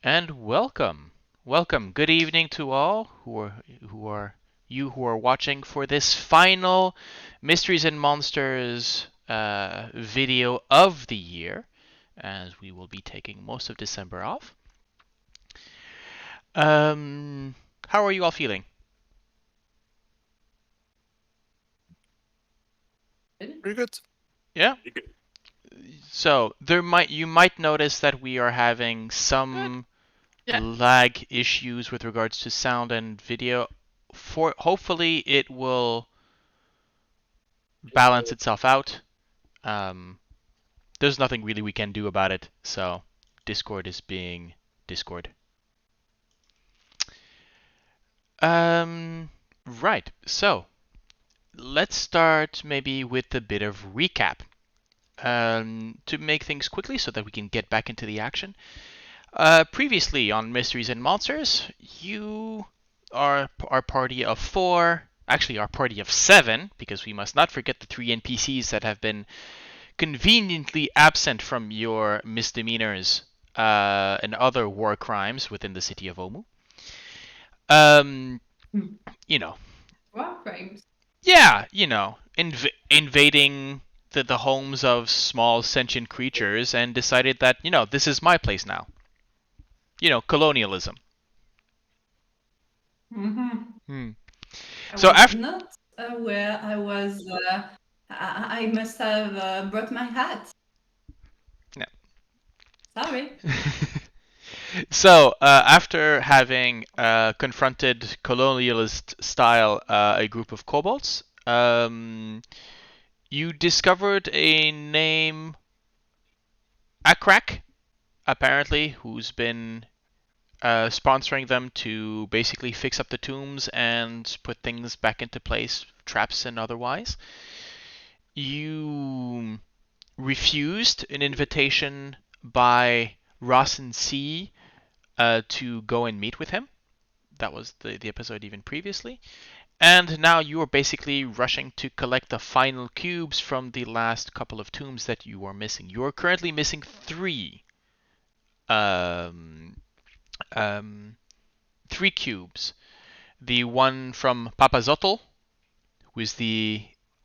and welcome. Welcome. Good evening to all who are watching for this final Mysteries and Monsters video of the year, as we will be taking most of December off. How are you all feeling? Pretty good. Yeah. So you might notice that we are having some lag issues with regards to sound and video. Hopefully it will balance itself out. Um, there's nothing really we can do about it, so Discord is being Discord. Right. So let's start maybe with a bit of recap to make things quickly so that we can get back into the action. Previously on Mysteries and Monsters, you are our party of 4, actually our party of 7, because we must not forget the 3 NPCs that have been conveniently absent from your misdemeanors and other war crimes within the city of Omu. You know. War crimes? Yeah, invading the homes of small sentient creatures and decided that, this is my place now. Colonialism. Mm-hmm. I So was after not aware I was. I must have brought my hat. No. Sorry. So after having confronted colonialist style a group of kobolds, you discovered a name Akrak, apparently, who's been sponsoring them to basically fix up the tombs and put things back into place, traps and otherwise. You refused an invitation by Ross C to go and meet with him. That was the episode even previously. And now you are basically rushing to collect the final cubes from the last couple of tombs that you are missing. You are currently missing 3. Um, 3 cubes. The one from Papazotl, who is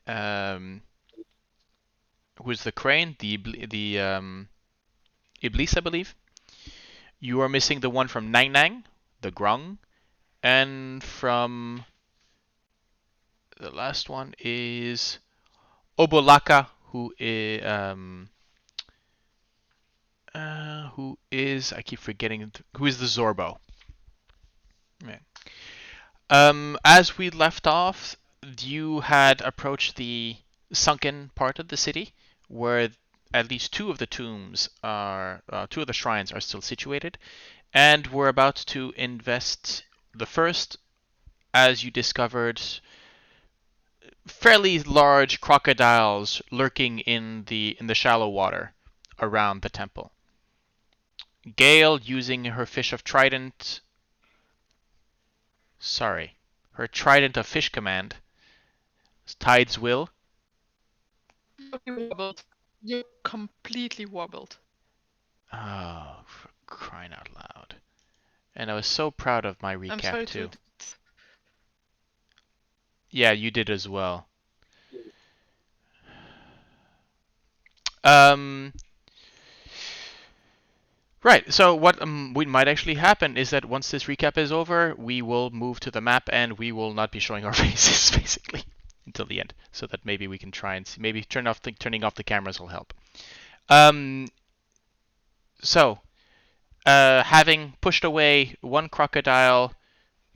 um, the crane, the Iblis, I believe. You are missing the one from Nang Nang, the Grung, and from the last one is Obolaka, who is I keep forgetting who is the Zorbo. Right. As we left off, you had approached the sunken part of the city, where at least 2 of the tombs are 2 of the shrines are still situated, and we're about to invest the first, as you discovered fairly large crocodiles lurking in the shallow water around the temple. Gale, using her fish of trident, her trident of fish command, Tide's Will. You wobbled. You completely wobbled. Oh, for crying out loud! And I was so proud of my recap I'm sorry too. to... Yeah, you did as well. Right, so what might actually happen is that once this recap is over, we will move to the map and we will not be showing our faces, basically, until the end. So that maybe we can try and see, maybe turning off the cameras will help. So, having pushed away one crocodile,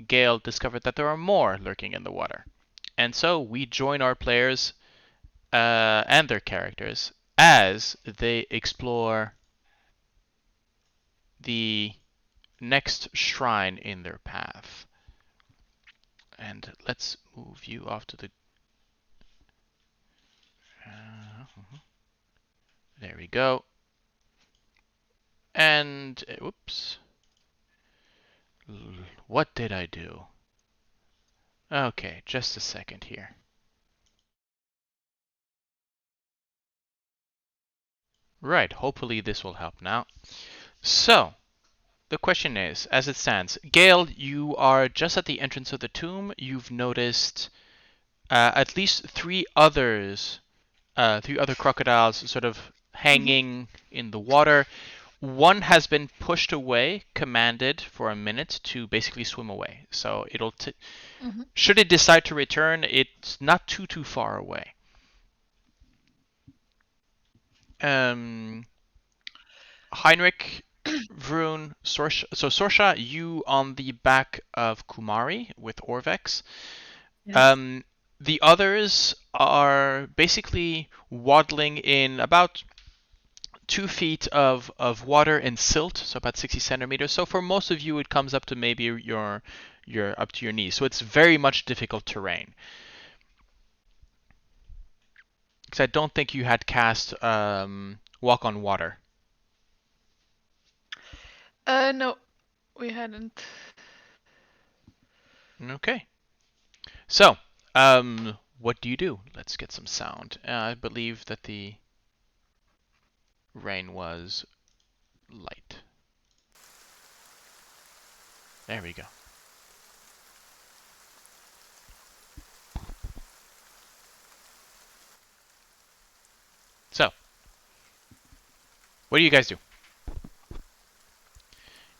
Gale discovered that there are more lurking in the water. And so we join our players and their characters as they explore the next shrine in their path. And let's move you off to the... there we go. And... whoops. What did I do? Okay, just a second here. Right, hopefully this will help now. So, the question is, as it stands, Gale, you are just at the entrance of the tomb. You've noticed at least three other crocodiles sort of hanging in the water. One has been pushed away, commanded for a minute to basically swim away. So it'll should it decide to return, it's not too far away. Heinrich, Vroon, Sorsha. So Sorsha, you on the back of Kumari with Orvex. Yes. The others are basically waddling in about 2 feet of water and silt, so about 60 centimeters. So for most of you, it comes up to maybe your up to your knees. So it's very much difficult terrain. Because I don't think you had cast Walk on Water. No, we hadn't. Okay. So, what do you do? Let's get some sound. I believe that the rain was light. There we go. So, what do you guys do?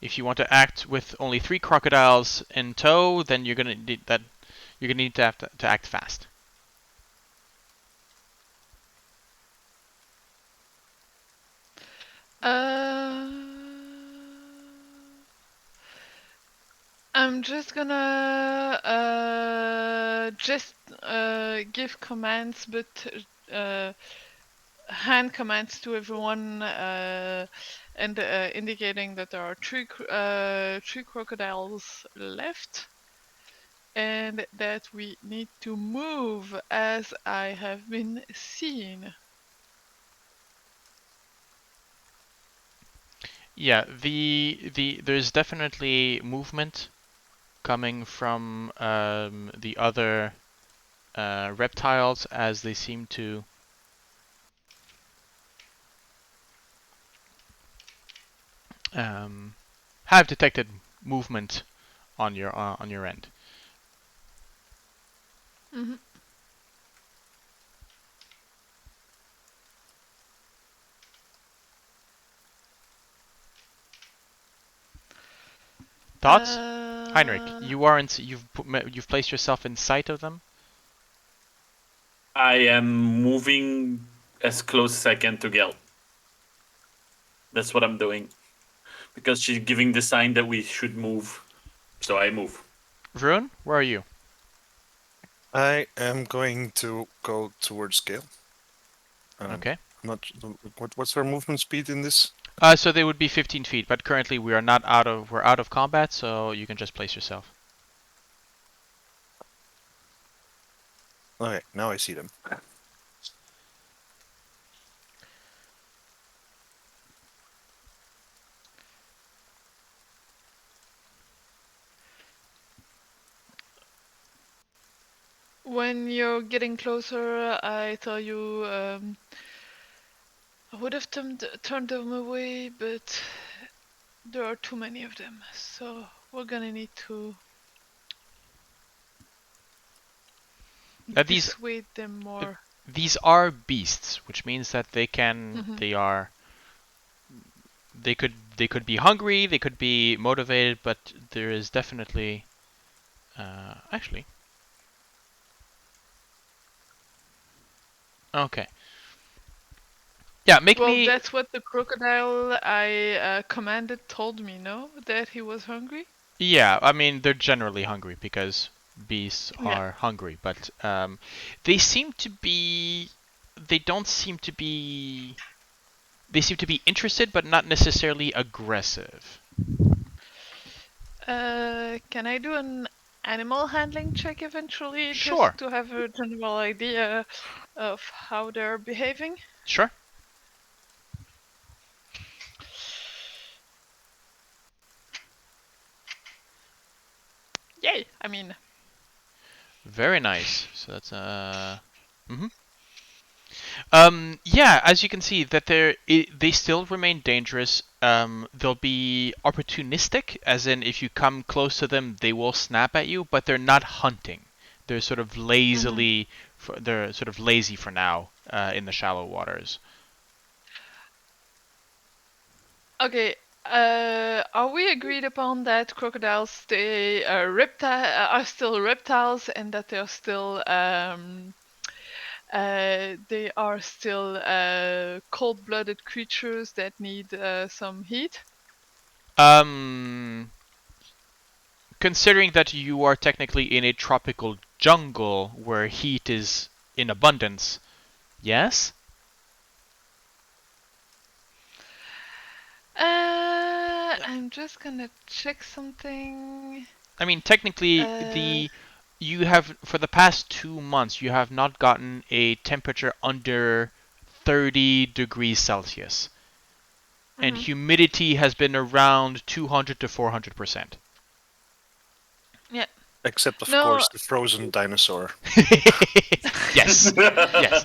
If you want to act with only 3 crocodiles in tow, then you're gonna need to have to act fast. I'm just gonna give commands, but hand commands to everyone, and indicating that there are three crocodiles left, and that we need to move as I have been seen. Yeah, there's definitely movement coming from the other reptiles as they seem to have detected movement on your end. Mm-hmm. Thoughts? Heinrich, you've placed yourself in sight of them. I am moving as close as I can to Gale. That's what I'm doing. Because she's giving the sign that we should move. So I move. Vroon, where are you? I am going to go towards Gale. Okay. I'm not. What's our movement speed in this? So they would be 15 feet, but currently we're out of combat, so you can just place yourself. Okay, now I see them. When you're getting closer, I tell you, I would have turned them away, but there are too many of them, so we're gonna need to dissuade them more. These are beasts, which means that they could be hungry, they could be motivated, but there is definitely actually. Okay. Yeah, Well, that's what the crocodile I commanded told me, no? That he was hungry? Yeah, I mean, they're generally hungry because beasts are hungry, but they seem to be. They don't seem to be. They seem to be interested, but not necessarily aggressive. Can I do an animal handling check eventually? Sure. Just to have a general idea of how they're behaving? Sure. Yay! I mean... Very nice. So that's Yeah, as you can see, that they still remain dangerous. They'll be opportunistic, as in if you come close to them, they will snap at you, but they're not hunting. They're sort of they're sort of lazy for now in the shallow waters. Okay. Are we agreed upon that crocodiles stay are still reptiles and that they are still cold-blooded creatures that need some heat? Um, Considering that you are technically in a tropical jungle where heat is in abundance, yes? I'm just gonna check something. I mean, technically, you have for the past 2 months you have not gotten a temperature under 30 degrees Celsius, and humidity has been around 200 to 400%. Yeah. Except, of No. course, the frozen dinosaur. Yes. Yes.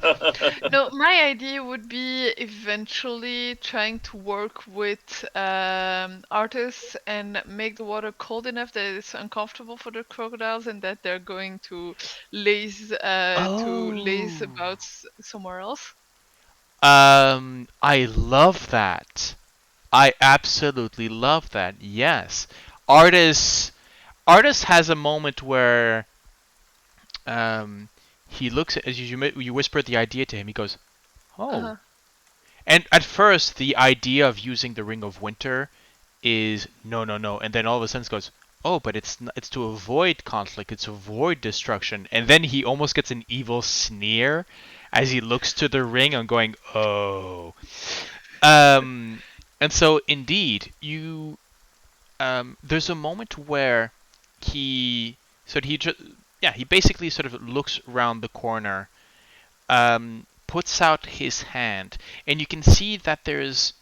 No, my idea would be eventually trying to work with artists and make the water cold enough that it's uncomfortable for the crocodiles and that they're going to laze about somewhere else. I love that. I absolutely love that. Yes. Artist has a moment where he looks at, as you whisper the idea to him, he goes, "Oh." Uh-huh. And at first the idea of using the Ring of Winter is no, no, no, and then all of a sudden it goes, "Oh, but it's to avoid conflict, it's to avoid destruction." And then he almost gets an evil sneer as he looks to the ring and going, "Oh." And so indeed, there's a moment where he he basically sort of looks around the corner, puts out his hand, and you can see that there is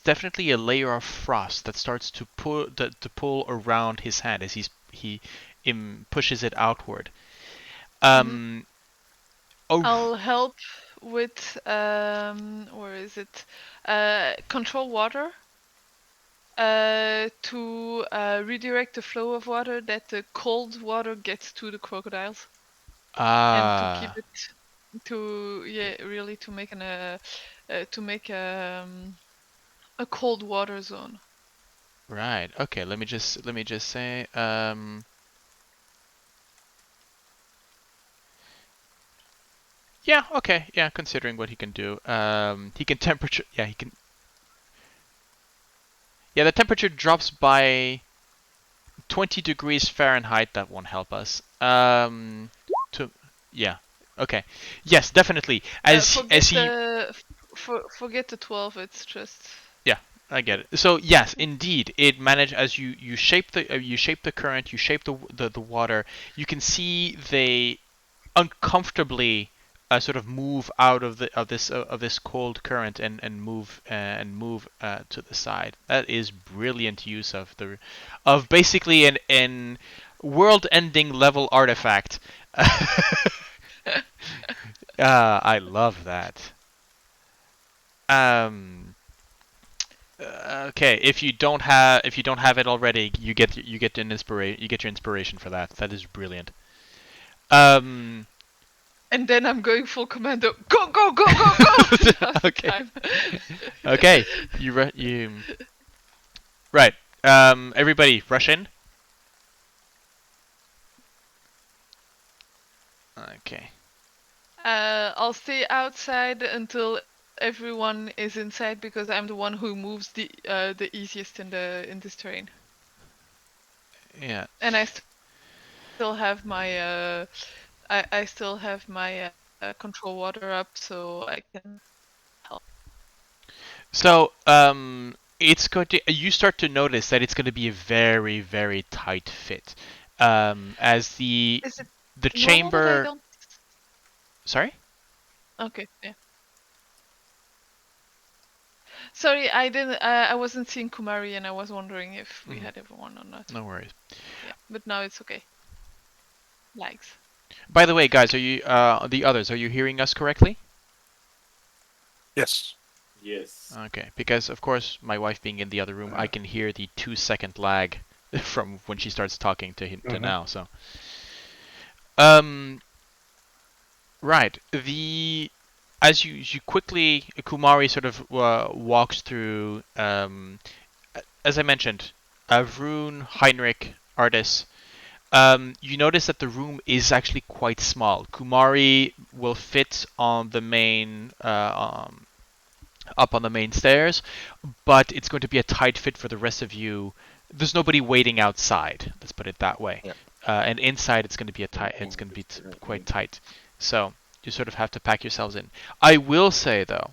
definitely a layer of frost that starts to pull around his hand as he pushes it outward. I'll help with where is it? Control water. To redirect the flow of water that the cold water gets to the crocodiles, and to keep it really to make a cold water zone. Right. Okay. Let me just say. Yeah. Okay. Yeah. Considering what he can do, he can temperature. Yeah. He can. Yeah. The temperature drops by 20 degrees Fahrenheit. That won't help us. Yeah. Okay. Yes. Definitely. Forget the 12. It's just. Yeah, I get it. So yes, indeed, it managed as you shape the current, you shape the water. You can see they uncomfortably sort of move out of this cold current and move to the side. That is brilliant use of basically an world-ending level artifact. I love that. Okay, if you don't have it already, you get your inspiration for that. That is brilliant. And then I'm going full commando. Go go go go go. Okay. Okay. You right. Everybody, rush in. Okay. I'll stay outside until everyone is inside because I'm the one who moves the easiest in this terrain. Yeah. And I still have my I still have my control water up, so I can help. So it's going to you start to notice that it's going to be a very very tight fit, as the Is it the normal that I chamber. don't? Sorry. Okay, yeah. Sorry, I didn't. I wasn't seeing Kumari, and I was wondering if we had everyone or not. No worries. Yeah, but now it's okay. Lags. By the way, guys, are you the others? Are you hearing us correctly? Yes. Yes. Okay, because of course, my wife being in the other room, I can hear the 2-second lag from when she starts talking to now. So, right. As you quickly, Kumari sort of walks through. As I mentioned, Vroon, Heinrich, Artis. You notice that the room is actually quite small. Kumari will fit on the main up on the main stairs, but it's going to be a tight fit for the rest of you. There's nobody waiting outside. Let's put it that way. Yeah. And inside, it's going to be it's going to be quite tight. So you sort of have to pack yourselves in. I will say though,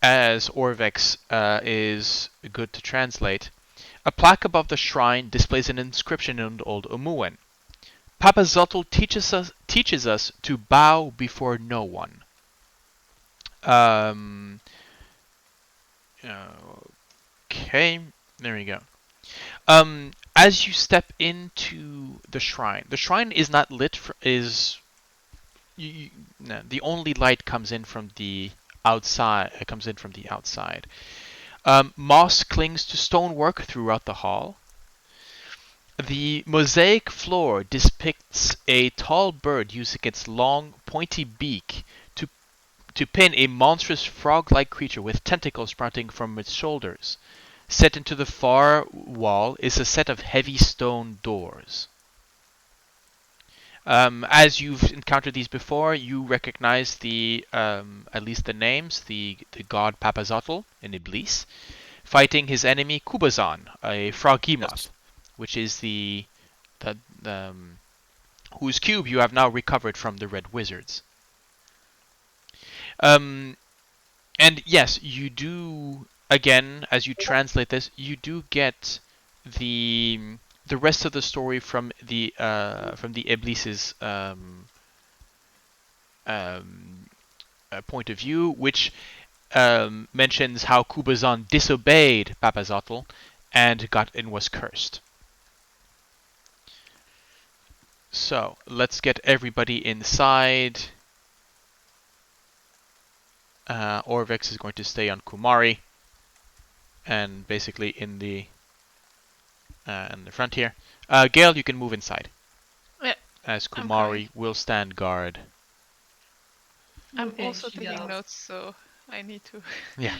as Orvex is good to translate, a plaque above the shrine displays an inscription in Old Omuan. Papa Zottel teaches us to bow before no one. Okay, there we go. As you step into the shrine is not lit. No, the only light comes in from the outside. It comes in from the outside. Moss clings to stonework throughout the hall. The mosaic floor depicts a tall bird using its long, pointy beak to pin a monstrous frog-like creature with tentacles sprouting from its shoulders. Set into the far wall is a set of heavy stone doors. As you've encountered these before, you recognize at least the names, the god Papazotl in Iblis, fighting his enemy Kubazan, a froghemoth, which is the whose cube you have now recovered from the Red Wizards. And yes, you do, again, as you translate this, you do get the rest of the story from the Iblis's point of view, which mentions how Kubazan disobeyed Papazotl and was cursed. So let's get everybody inside. Orvex is going to stay on Kumari, and basically in the front here. Gale, you can move inside. Yeah, As I'm Kumari will stand guard. I'm Okay, also she taking goes. notes, so I need to. Yeah.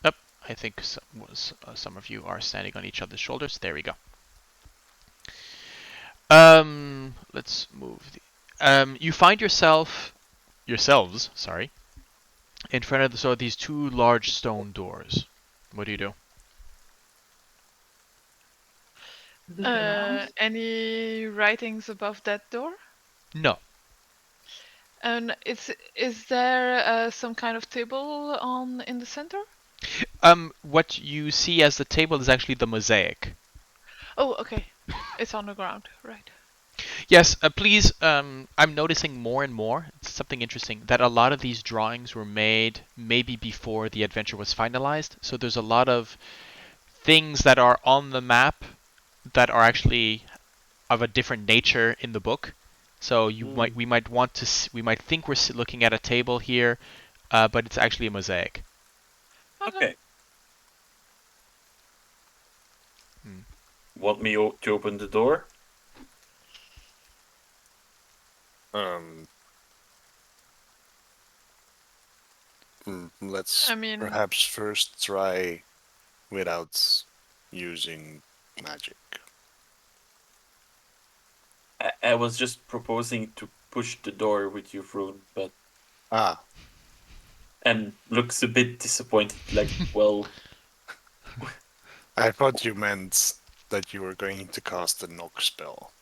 Up. I think some of you are standing on each other's shoulders. There we go. Let's move. You find yourselves, sorry, in front of these two large stone doors. What do you do? Look around. Any writings above that door? No. And is there some kind of table in the center? What you see as the table is actually the mosaic. Oh, okay. It's on the ground, right? Yes, please. I'm noticing more and more. It's something interesting that a lot of these drawings were made maybe before the adventure was finalized. So there's a lot of things that are on the map that are actually of a different nature in the book. So we might want to we might think we're looking at a table here, but it's actually a mosaic. Okay. Want me to open the door? Let's I mean, perhaps first try without using magic. I was just proposing to push the door with you, Vroon, but and looks a bit disappointed. Like, well, I thought you meant that you were going to cast a knock spell.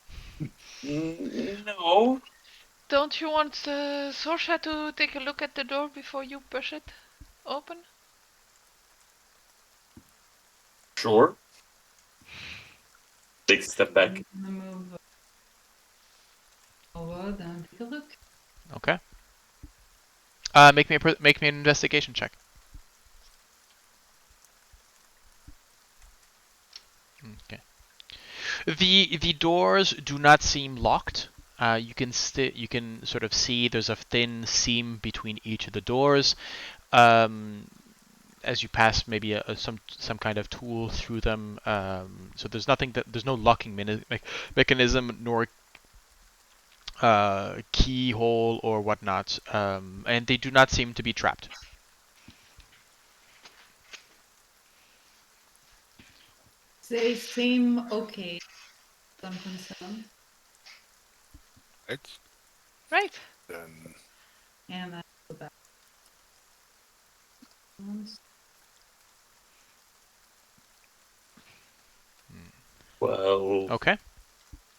no. don't you want Sorsha to take a look at the door before you push it open? Sure. Take a step back. I'm gonna move forward and take a look. Okay. Make me an investigation check. The doors do not seem locked. You can sort of see there's a thin seam between each of the doors. As you pass maybe some kind of tool through them. So there's no locking mechanism nor keyhole or whatnot, and they do not seem to be trapped. They seem okay. I'm concerned. Right? Right. Then And I go back. Well, Okay.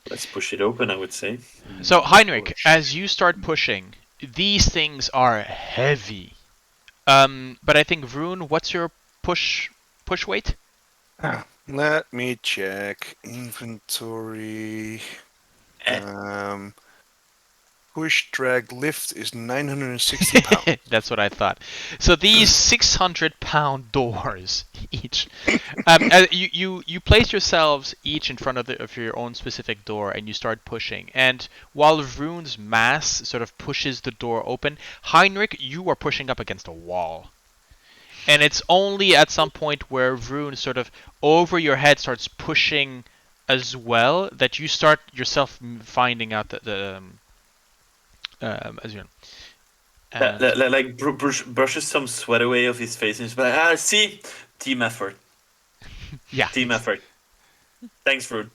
let's push it open, I would say. So Heinrich, as you start pushing, these things are heavy. But I think Vroon, what's your push weight? let me check inventory. Eh. Push, drag, lift is 960 pounds. That's what I thought. So these 600-pound doors each. You place yourselves each in front of your own specific door, and you start pushing. And while Vroon's mass sort of pushes the door open, Heinrich, you are pushing up against a wall. And it's only at some point where Vroon sort of over your head starts pushing as well that you start yourself finding out that as you know. Like brushes some sweat away off his face and he's like, see, team effort. Yeah. Team effort. Thanks, Fruit.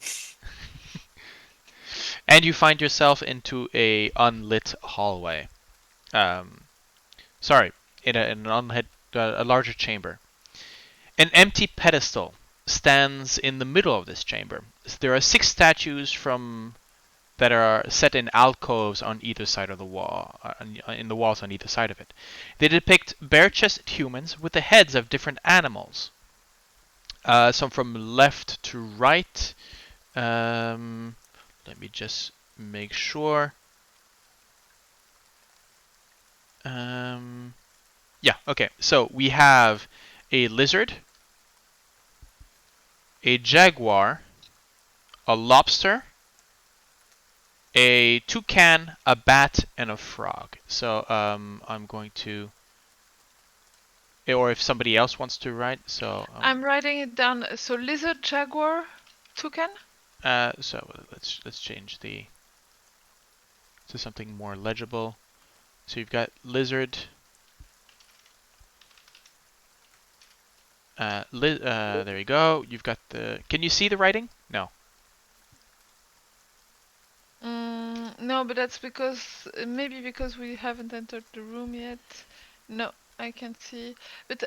And you find yourself into a unlit hallway. Sorry, in an unlit, a larger chamber. An empty pedestal stands in the middle of this chamber. There are 6 statues that are set in alcoves on either side of the wall, in the walls on either side of it. They depict bare-chested humans with the heads of different animals. Some from left to right. Let me just make sure. Yeah, okay. So we have a lizard, a jaguar, a lobster, a toucan, a bat, and a frog. So I'm going to, or if somebody else wants to write, so I'm writing it down. So lizard, jaguar, toucan. so let's change the to something more legible. So you've got lizard. There you go. You've got the. Can you see the writing? No. No, but that's because maybe because we haven't entered the room yet. No, I can't see. But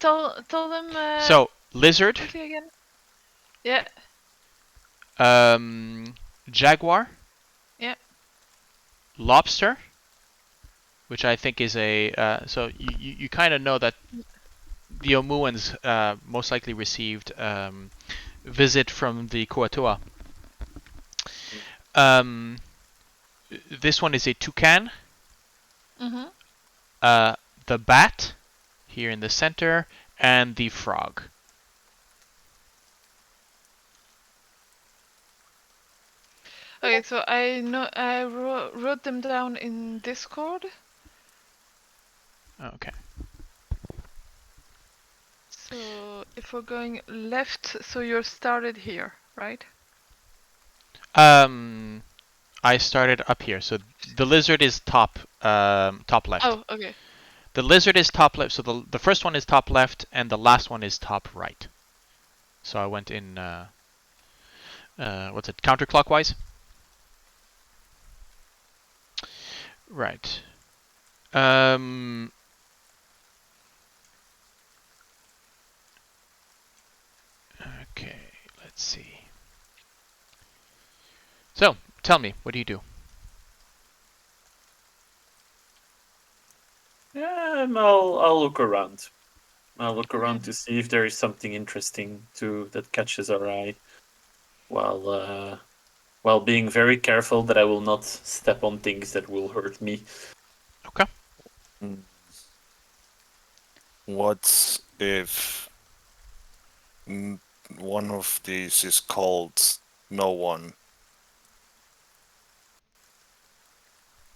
tell them. So lizard. Quickly again. Yeah. Jaguar. Yeah. Lobster. Which I think is a. So you kind of know that the Omuans most likely received visit from the Courtier. This one is a toucan. The bat here in the center, and the frog. Okay, so I wrote them down in Discord. Okay. So if we're going left, so you're started here, right? I started up here, so the lizard is top left. Oh, okay. The lizard is top left, so the first one is top left, and the last one is top right. So I went in, what's it, counterclockwise? Right. Okay, let's see. So, tell me, what do you do? I'll look around. I'll look around to see if there is something interesting that catches our eye, while being very careful that I will not step on things that will hurt me. Okay. What if one of these is called No one.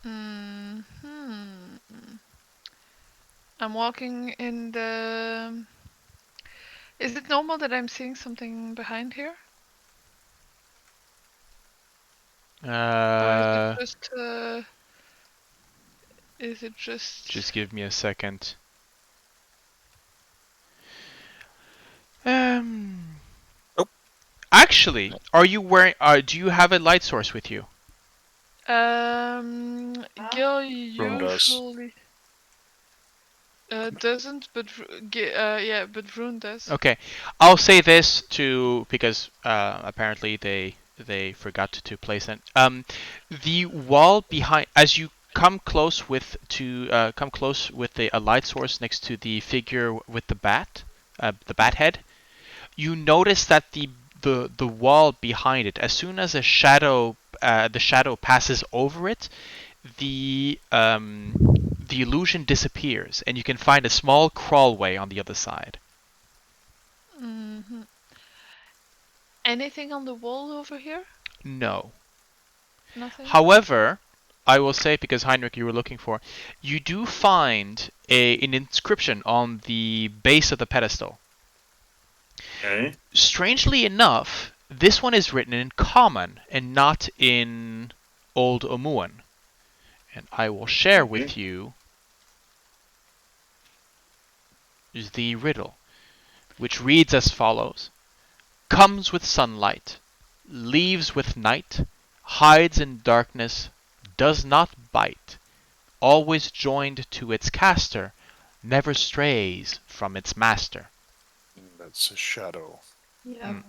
Hmm. I'm walking in the. Is it normal that I'm seeing something behind here? Or is it just Just give me a second. Oh. Actually, are you wearing? Do you have a light source with you? Gale Vroom does. usually doesn't, but yeah, but Vroon does. Okay, I'll say this because apparently they forgot to place it. The wall behind, as you come close with a light source next to the figure with the bat head, you notice that the wall behind it, as soon as the shadow passes over it, the illusion disappears, and you can find a small crawlway on the other side. Mm-hmm. Anything on the wall over here? No. Nothing. However, I will say, because Heinrich, you were looking for, you do find an inscription on the base of the pedestal. Okay. Strangely enough, this one is written in common and not in Old Omuan. And I will share with you the riddle, which reads as follows: comes with sunlight, leaves with night, hides in darkness, does not bite, always joined to its caster, never strays from its master. That's a shadow. Yeah.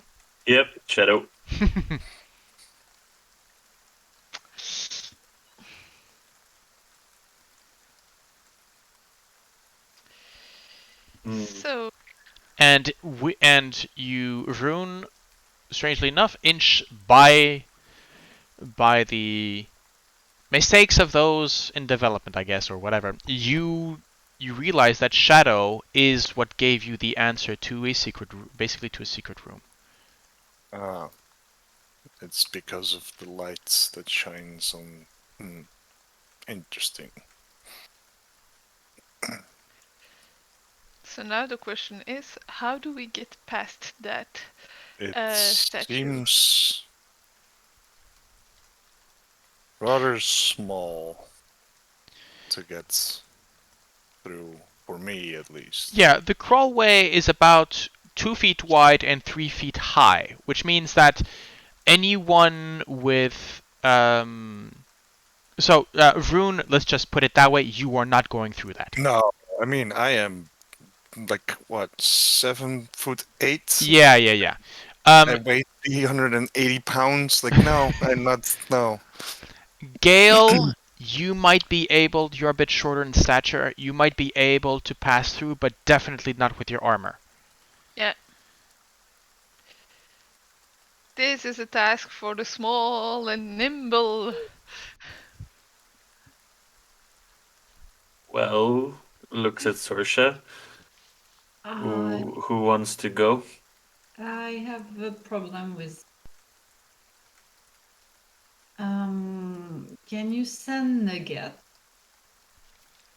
Yep, shadow. So and you rune, strangely enough, inch by the mistakes of those in development, I guess, or whatever. You realize that shadow is what gave you the answer to a secret, basically to a secret room. Ah. It's because of the lights that shines on. Interesting. So now the question is, how do we get past that It statue? seems rather small to get through, for me at least. Yeah, the crawlway is about 2 feet wide and 3 feet high, which means that anyone with Rune, let's just put it that way, you are not going through that. No, I mean I am like what 7'8". Yeah. I weigh 380 pounds. Like no, I'm not. No. Gale, you might be able. You're a bit shorter in stature. You might be able to pass through, but definitely not with your armor. Yeah. This is a task for the small and nimble. Well, looks at Sorsha. Who wants to go? I have a problem with. Can you send Nugget?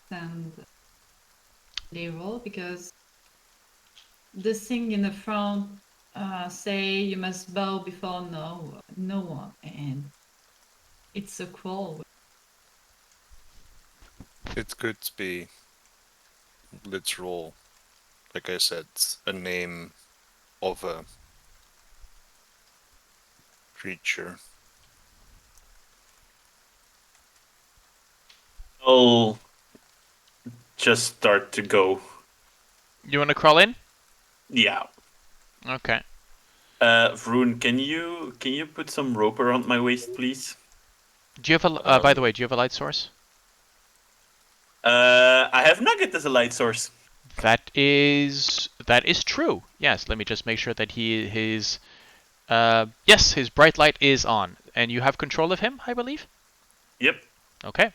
Send Leroy, because the thing in the front say you must bow before no one, and it's a crawl. It could be literal, like I said, a name of a creature. I'll just start to go. You want to crawl in? Yeah. Okay. Vroon, can you put some rope around my waist, please? Do you have a? By the way, do you have a light source? I have Nugget as a light source. That is true. Yes. Let me just make sure that his bright light is on, and you have control of him, I believe. Yep. Okay.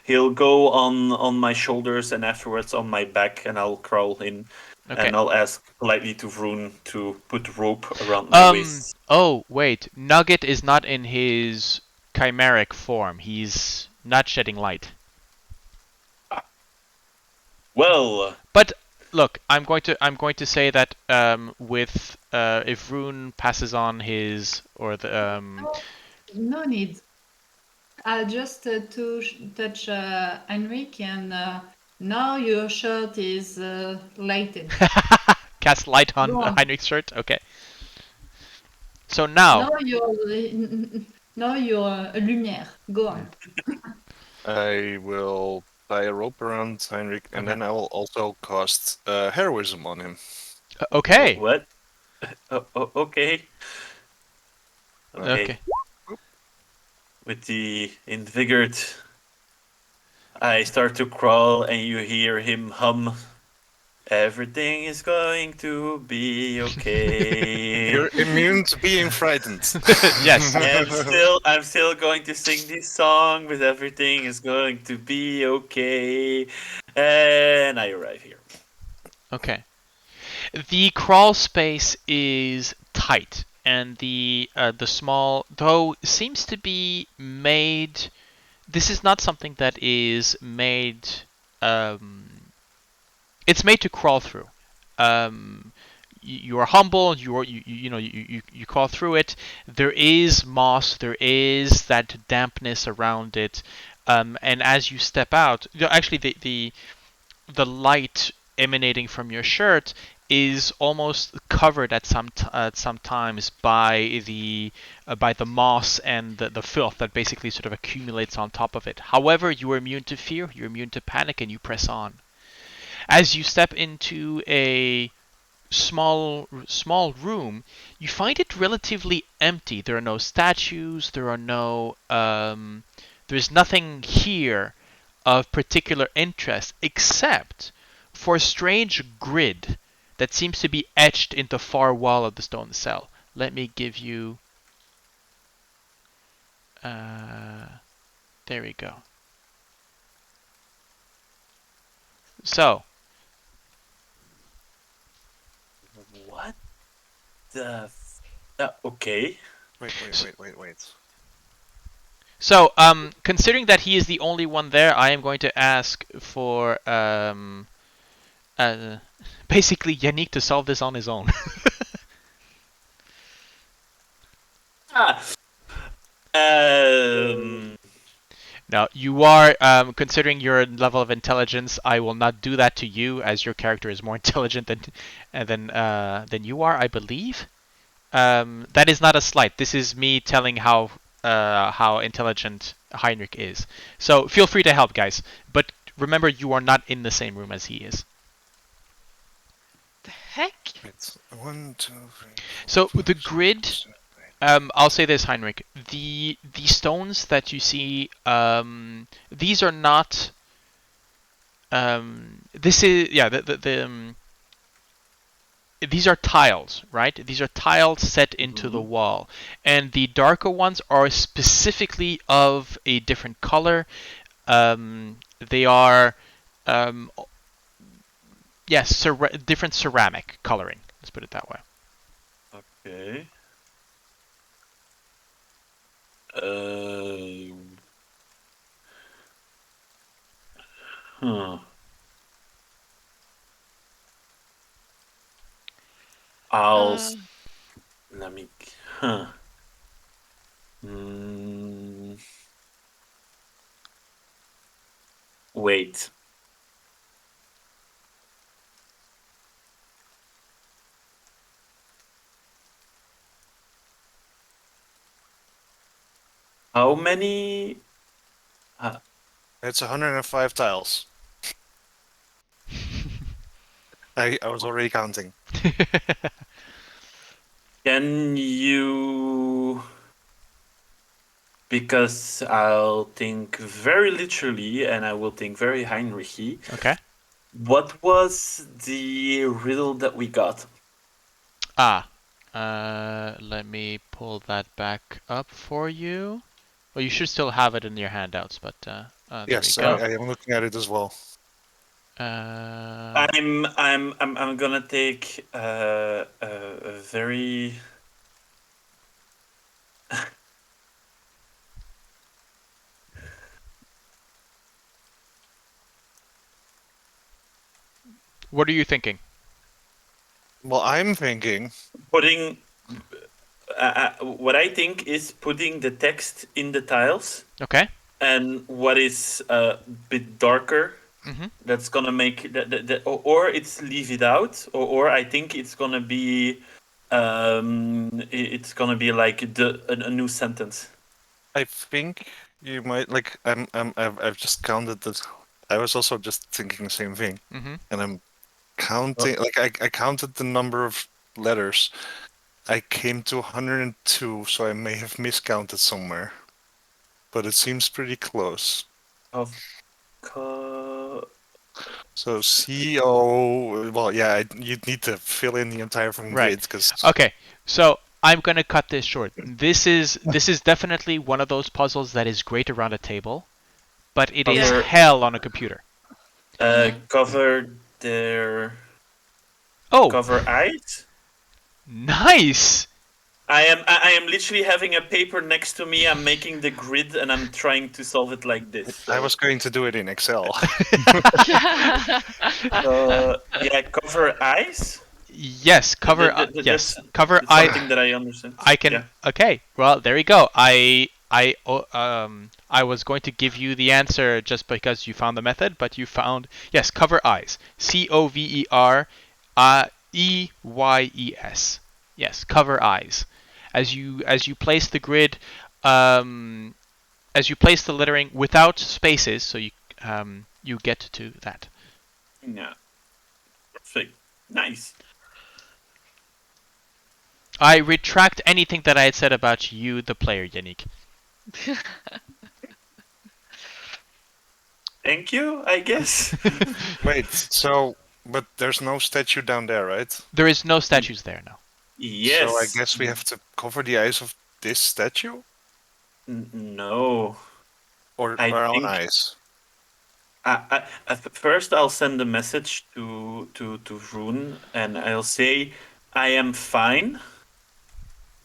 He'll go on my shoulders and afterwards on my back, and I'll crawl in. Okay. And I'll ask politely to Vroon to put rope around my waist. Oh, wait. Nugget is not in his chimeric form. He's not shedding light. Well, But look, I'm going to say that with if Rune passes on his or the No need. I'll just touch Heinrich, and now your shirt is lighted. cast light on Go on. Heinrich's shirt. Okay. So now. Now you're lumière. Go on. I will tie a rope around Heinrich, and Okay. then I will also cast heroism on him. Okay. what? Okay. Okay. With the invigorated, I start to crawl, and you hear him hum. Everything is going to be okay. You're immune to being frightened. Yes. I'm still going to sing this song, but everything is going to be okay. And I arrive here. Okay. The crawl space is tight, and the small though seems to be made. This is not something that is made. It's made to crawl through. You are humble. You crawl through it. There is moss. There is that dampness around it, and as you step out, actually the light emanating from your shirt is almost covered at some times by the moss and the filth that basically sort of accumulates on top of it. However, you are immune to fear, you're immune to panic, and you press on. As you step into a small room, you find it relatively empty. There are no statues. There are no. There's nothing here of particular interest except for a strange grid that seems to be etched into the far wall of the stone cell. Let me give you. There we go. So. What the? Okay. Wait. So, considering that he is the only one there, I am going to ask for basically Yannick to solve this on his own. Now, you are, considering your level of intelligence, I will not do that to you, as your character is more intelligent than you are, I believe. That is not a slight. This is me telling how intelligent Heinrich is. So feel free to help, guys. But remember, you are not in the same room as he is. The heck? Wait. 1, 2, 3. So the grid. I'll say this, Heinrich. The stones that you see, these are not. This is these are tiles, right? These are tiles set into the wall, and the darker ones are specifically of a different color. They are, different ceramic coloring. Let's put it that way. Okay. Let me. Wait. How many? It's 105 tiles. I was already counting. Can you? Because I'll think very literally, and I will think very Heinrichy. Okay. What was the riddle that we got? Let me pull that back up for you. Well, you should still have it in your handouts, but there Yes, we go. I am looking at it as well. I'm gonna take a very What are you thinking? Well, I'm thinking. putting. What I think is putting the text in the tiles, Okay. and what is a bit darker. Mhm. That's gonna make or it's leave it out, or I think it's gonna be, it's gonna be like a new sentence. I think you might like. I've just counted this. I was also just thinking the same thing, Mhm. and I'm counting. Like I counted the number of letters. I came to 102, so I may have miscounted somewhere, but it seems pretty close. Of So CO. Well, yeah, you'd need to fill in the entire fucking Right. grid because. Okay. So I'm gonna cut this short. This is definitely one of those puzzles that is great around a table, but it is Cover- hell on a computer. cover their Oh, cover eyes. nice. I am literally having a paper next to me. I'm making the grid and I'm trying to solve it like this. I was going to do it in Excel. Yeah, cover eyes. Yes, cover. Yes, cover. That's something that I understand. I can. Yeah. Okay. Well, there you go. I was going to give you the answer just because you found the method, but you found yes. Cover eyes. COVER EYES. Yes, cover eyes. As you place the grid, as you place the lettering without spaces, so you get to that. Yeah. Perfect. Nice. I retract anything that I had said about you, the player, Yannick. Thank you, I guess. Wait, so but there's no statue down there, right? There is no statues there now. Yes. So I guess we have to cover the eyes of this statue No. or I our own think- eyes. First, I'll send a message to Vroon, and I'll say I am fine.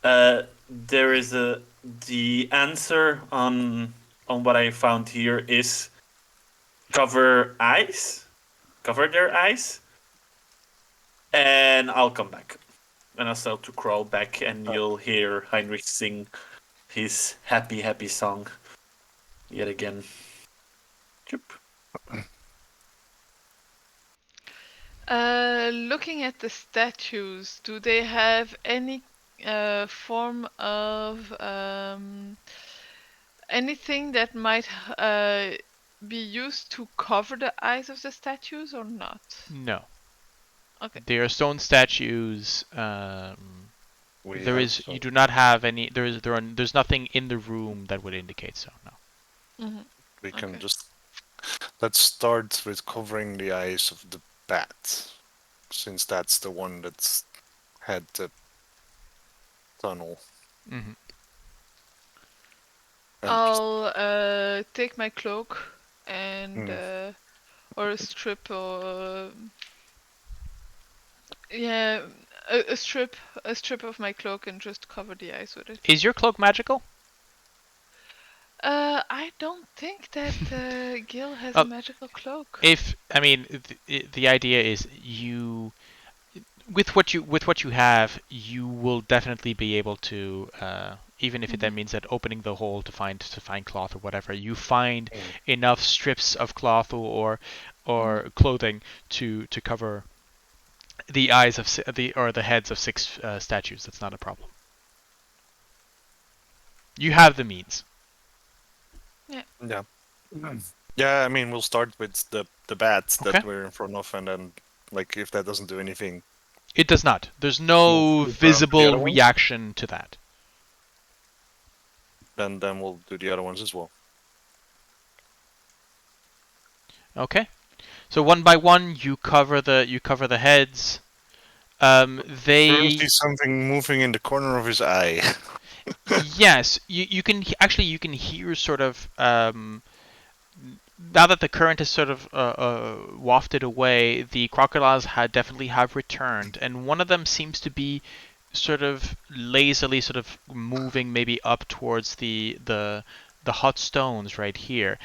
There is the answer on what I found here is cover their eyes, and I'll come back. And I'll start to crawl back, and you'll hear Heinrich sing his happy song yet again. Choop. Looking at the statues, do they have any form of anything that might be used to cover the eyes of the statues or not? No. Okay. They are stone statues. You do not have any. There's nothing in the room that would indicate so. No. Mm-hmm. We can Okay. just let's start with covering the eyes of the bat, since that's the one that's had the tunnel. Mhm. And I'll take my cloak and or a strip or yeah, a strip of my cloak and just cover the eyes with it. Is your cloak magical? I don't think that Gale has a magical cloak. The idea is you, with what you have, you will definitely be able to, even if it then means that opening the hole to find cloth or whatever, you find enough strips of cloth or clothing to cover the eyes of the heads of 6 statues. That's not a problem. You have the means. yeah, yeah. I mean, we'll start with the bats that we're in front of, and then like if that doesn't do anything, It does not. There's no Move around to the visible other ones? reaction to that. then we'll do the other ones as well. Okay. So one by one, you cover the heads. They see something moving in the corner of his eye. Yes, you can actually you can hear sort of now that the current has sort of wafted away, the crocodiles definitely have returned, and one of them seems to be sort of lazily sort of moving maybe up towards the hot stones right here.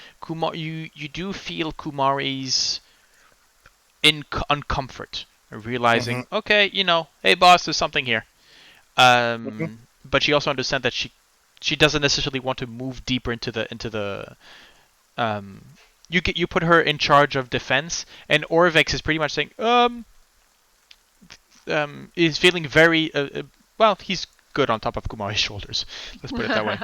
You do feel Kumari's uncomfort, realizing, okay, hey boss, there's something here. But she also understands that she doesn't necessarily want to move deeper into the you put her in charge of defense, and Orvex is pretty much saying is feeling very well. He's good on top of Kumari's shoulders. Let's put it that way.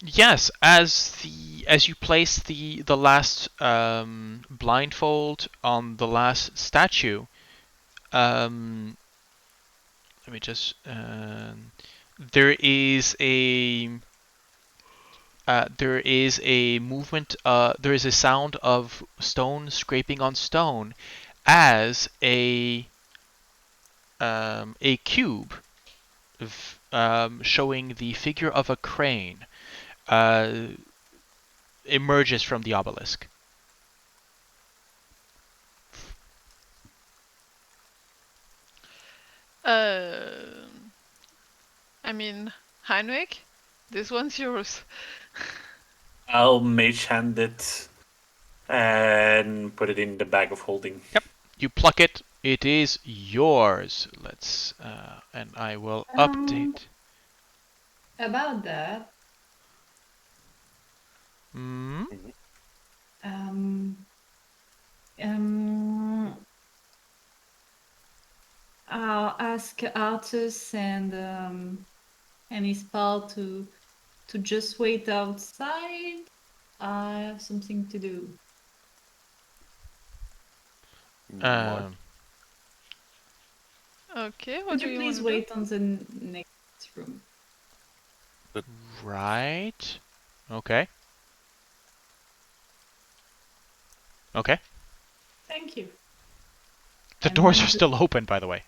Yes, as you place the last blindfold on the last statue, let me just there is a movement. There is a sound of stone scraping on stone, as a cube showing the figure of a crane emerges from the obelisk. I mean, Heinrich, this one's yours. I'll mage hand it and put it in the bag of holding. Yep. You pluck it. It is yours. Let's and I will update. About that. Hmm. I'll ask Artus and his pal to just wait outside. I have something to do. Okay, what Could do you you please want to wait on the next room? Right. Okay. Okay. Thank you. The And doors when are still open, by the way.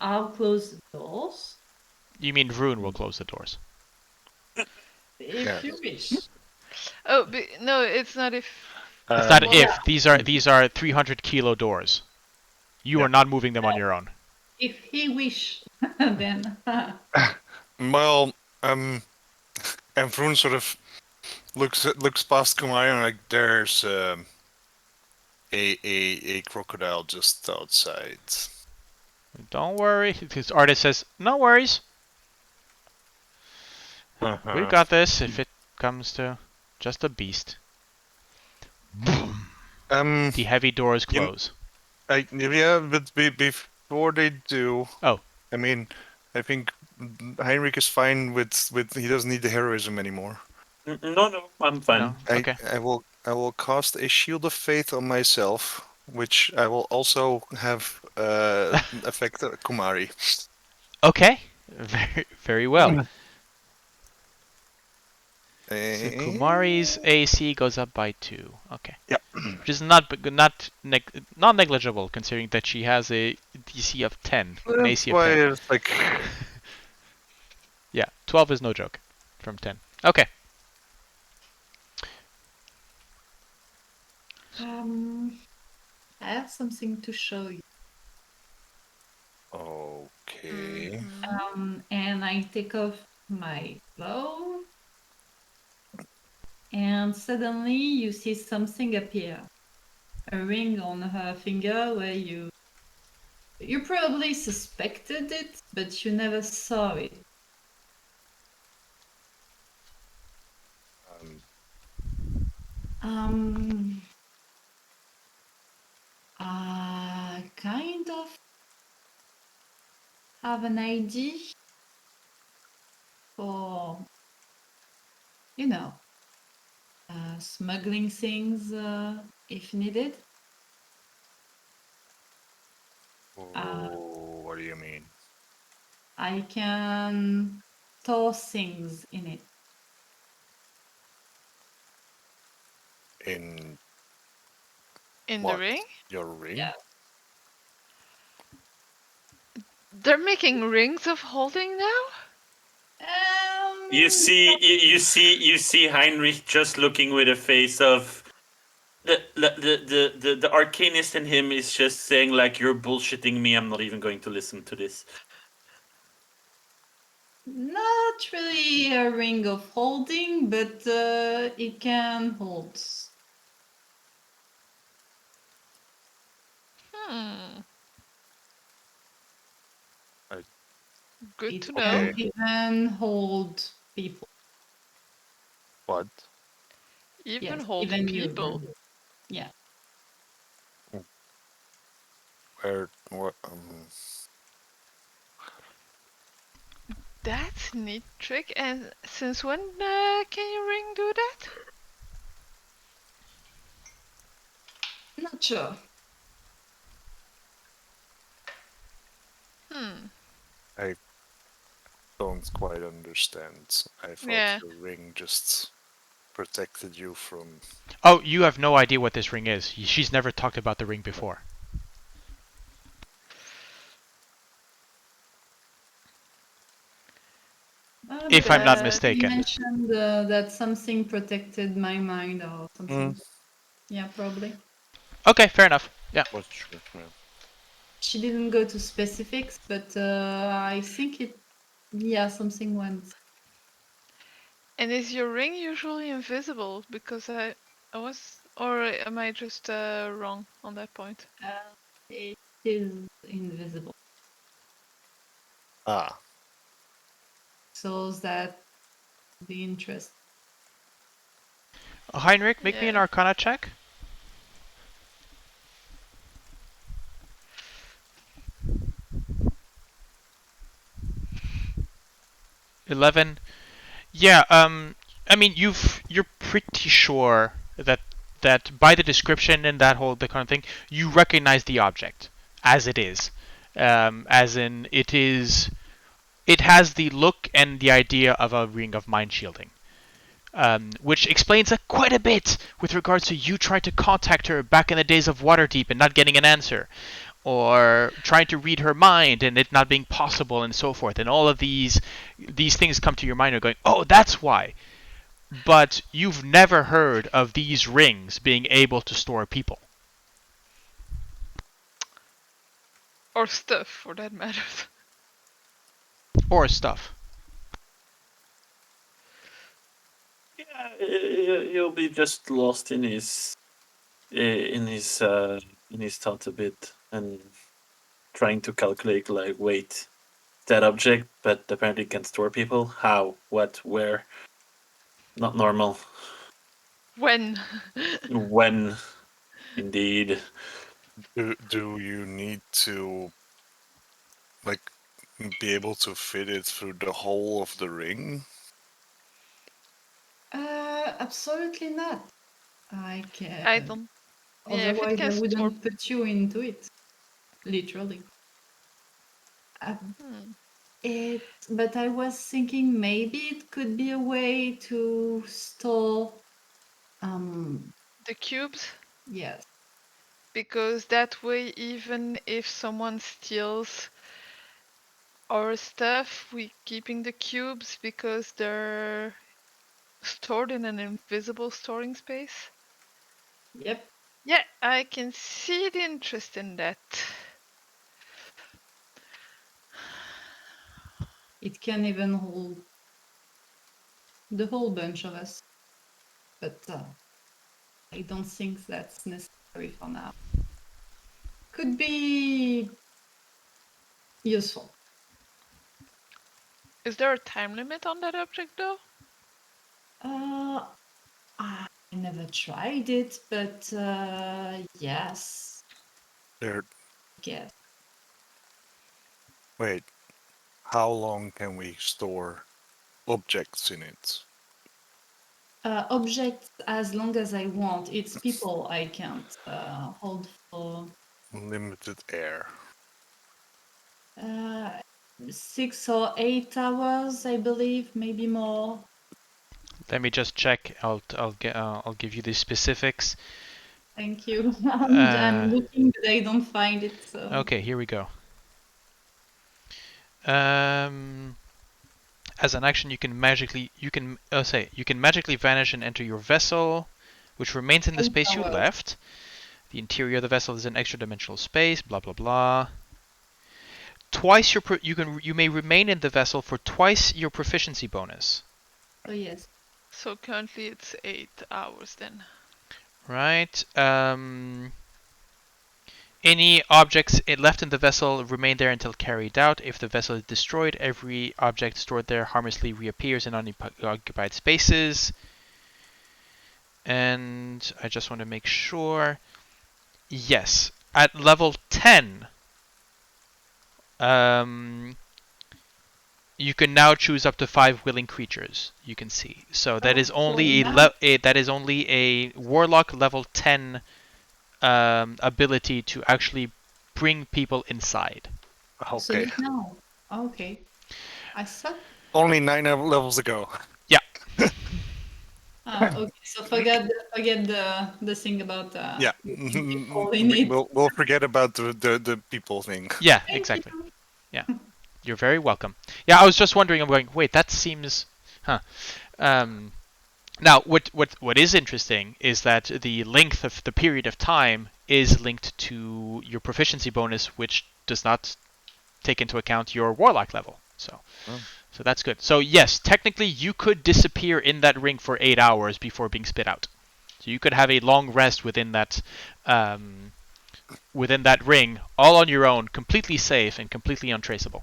I'll close the doors. You mean Vroon will close the doors? If you wish. Oh, no, it's not if. It's not well, if. These are 300 kilo doors. You are not moving them on your own. If he wish, then. Well, and Vroon sort of looks past Kumari and like, there's a crocodile just outside. Don't worry. His artist says, no worries. We've got this if it comes to just a beast. The heavy doors close. Yeah, but before they do, Oh. I mean, I think Heinrich is fine with he doesn't need the heroism anymore. No, I'm fine. No? Okay. I will cast a shield of faith on myself, which I will also have affect Kumari. Okay. Very well. So Kumari's AC goes up by 2. Okay. Yep. Which is not negligible, considering that she has a DC of 10. An AC of 10. It's like... Yeah, 12 is no joke. From 10. Okay. I have something to show you. Okay. And I take off my bow. And suddenly you see something appear. A ring on her finger where you probably suspected it, but you never saw it. I kind of have an idea for, smuggling things if needed. What do you mean? I can store things in it. In the ring? Your ring? Yeah. They're making rings of holding now? You see Heinrich just looking with a face of the arcanist in him is just saying like, you're bullshitting me, I'm not even going to listen to this. Not really a ring of holding, but it can hold. Good It to can know. Okay. even hold people. What? Even Yes, hold even people. you. Yeah. Where? What? That's a neat trick. And since when can your ring do that? Not sure. I don't quite understand. I thought Yeah. your ring just protected you from. Oh, you have no idea what this ring is. She's never talked about the ring before. If I'm not He mistaken. mentioned that something protected my mind or something. Yeah, probably. Okay, fair enough. Yeah. What's true? Yeah. She didn't go to specifics, but I think it. Yeah, something went. And is your ring usually invisible? Because I was, or am I just wrong on that point? It is invisible, Ah, so that the interest. Heinrich, make me an Yeah. Arcana check. 11. Yeah. I mean, you're pretty sure that by the description and the kind of thing, you recognize the object as it is. As in, it has the look and the idea of a ring of mind shielding. Which explains quite a bit with regards to you trying to contact her back in the days of Waterdeep and not getting an answer, or trying to read her mind and it not being possible, and so forth. And all of these things come to your mind and going, oh, that's why. But you've never heard of these rings being able to store people Or stuff, for that matter. or stuff. Yeah, he'll be just lost in his thoughts a bit and trying to calculate like, wait, that object, but apparently can store people. How? What? Where? Not normal. When? When? Indeed. do you need to like be able to fit it through the hole of the ring? Absolutely not. I can. I don't. Yeah, if it Otherwise, can I store. wouldn't put you into it. Literally. Hmm. But I was thinking maybe it could be a way to store. The cubes? Yes. Because that way, even if someone steals our stuff, we keeping the cubes because they're stored in an invisible storing space. Yep. Yeah, I can see the interest in that. It can even hold the whole bunch of us. But I don't think that's necessary for now. Could be useful. Is there a time limit on that object though? I never tried it, but yes. There. Yes. Wait. How long can we store objects in it? Objects as long as I want. It's people I can't hold for Limited air. 6 or 8 hours, I believe, maybe more. Let me just check. I'll give you the specifics. Thank you. I'm looking, but I don't find it. So Okay, here we go. Um, As an action, you can magically vanish and enter your vessel, which remains in the space you left. The interior of the vessel is an extra dimensional space. Blah blah blah. Twice you may remain in the vessel for twice your proficiency bonus. Oh yes. So currently it's 8 hours then. Right. Any objects left in the vessel remain there until carried out. If the vessel is destroyed, every object stored there harmlessly reappears in unoccupied spaces. And I just want to make sure. Yes, at level 10, you can now choose up to 5 willing creatures. You can see. So that is only a warlock level 10 ability to actually bring people inside. So Okay. no. Okay. I thought. Only 9 levels ago. Yeah. Okay. So forget the thing about. Yeah. holding it. We'll forget about the people thing. Yeah, Thank exactly. you. Yeah. You're very welcome. Yeah, I was just wondering. I'm going. Wait, that seems. Huh. Now, what is interesting is that the length of the period of time is linked to your proficiency bonus, which does not take into account your warlock level. So, so that's good. So yes, technically you could disappear in that ring for 8 hours before being spit out. So you could have a long rest within that ring, all on your own, completely safe and completely untraceable.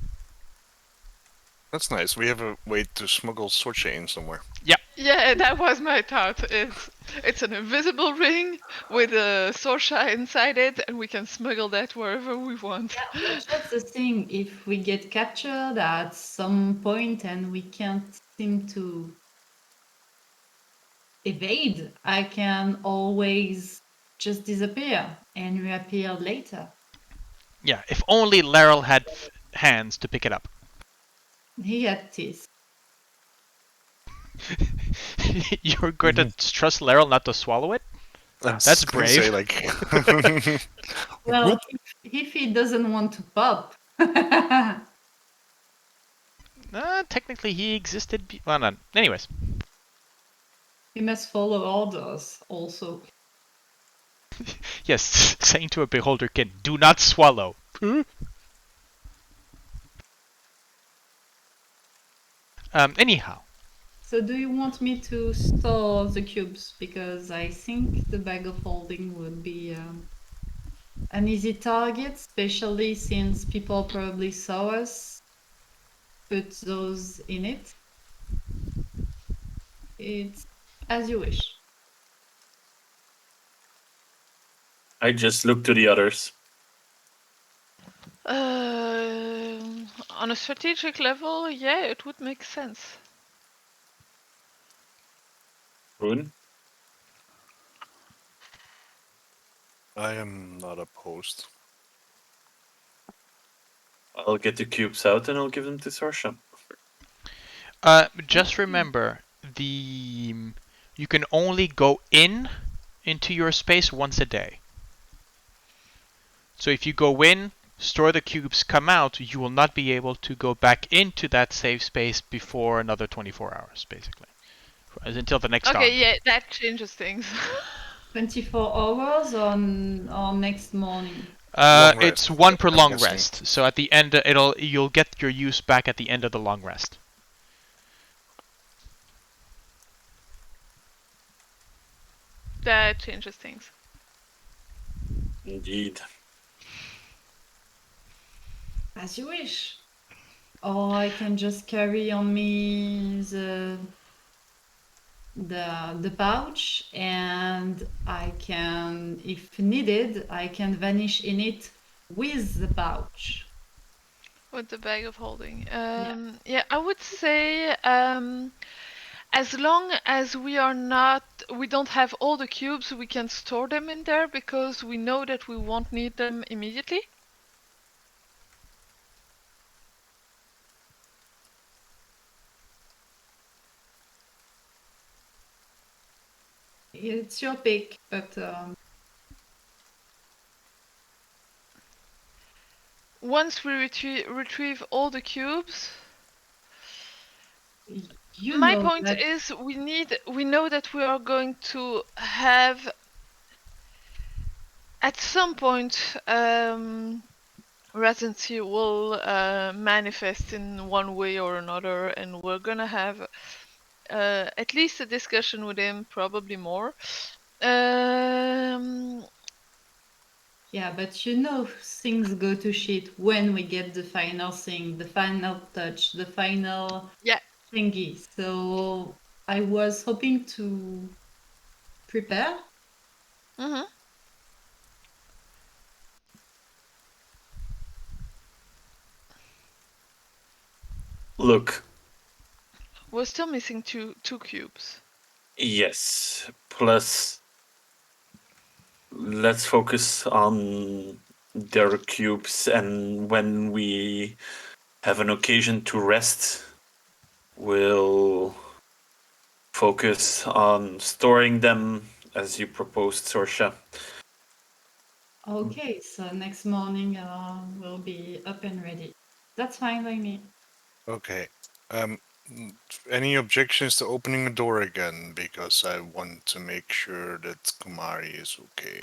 That's nice. We have a way to smuggle Sorsha in somewhere. Yeah, that was my thought. It's an invisible ring with a Sorsha inside it, and we can smuggle that wherever we want. Yeah, but that's the thing. If we get captured at some point and we can't seem to evade, I can always just disappear and reappear later. Yeah, if only Laryl had hands to pick it up. He had teeth. You're going to trust Laryl not to swallow it? That's brave. Say, like... Well, if he doesn't want to pop. Technically, he existed. Well, no. Anyways. He must follow orders also. Yes, saying to a beholder kid, do not swallow. Anyhow. So do you want me to store the cubes? Because I think the bag of holding would be an easy target, especially since people probably saw us put those in it. It's as you wish. I just look to the others. On a strategic level, yeah, it would make sense. Vroon? I am not opposed. I'll get the cubes out and I'll give them to Sorsha. Just remember, you can only go into your space once a day. So if you go in, store the cubes, come out, you will not be able to go back into that safe space before another 24 hours, basically. Until the next dawn. Okay, yeah, that changes things. 24 hours or next morning? It's one per long guessing. rest. So at the end, you'll get your use back at the end of the long rest. That changes things. Indeed. As you wish. Or I can just carry on me the pouch, and I can, if needed, I can vanish in it with the pouch. With the bag of holding. Yeah, I would say as long as we don't have all the cubes, we can store them in there because we know that we won't need them immediately. It's your pick, but Once we retrieve all the cubes, You My know point that. is we know that we are going to have at some point Residency will manifest in one way or another, and we're gonna have at least a discussion with him, probably more. Yeah, but you know things go to shit when we get the final thing, the final touch, the final Yeah. thingy. So I was hoping to prepare. Mm-hmm. Look, We're still missing two cubes. yes. Plus, let's focus on their cubes, and when we have an occasion to rest, we'll focus on storing them as you proposed, Sorsha. Okay, so next morning we'll be up and ready. That's fine by me. Okay. Any objections to opening the door again? Because I want to make sure that Kumari is okay.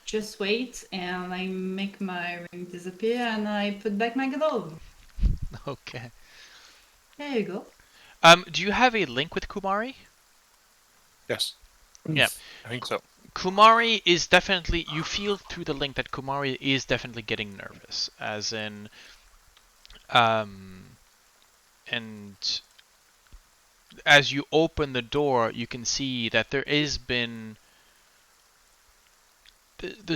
Just wait, and I make my ring disappear, and I put back my glove. Okay. There you go. Do you have a link with Kumari? Yes. Yeah. I think so. Kumari is definitely, you feel through the link that Kumari is definitely getting nervous, as in, and as you open the door, you can see that there's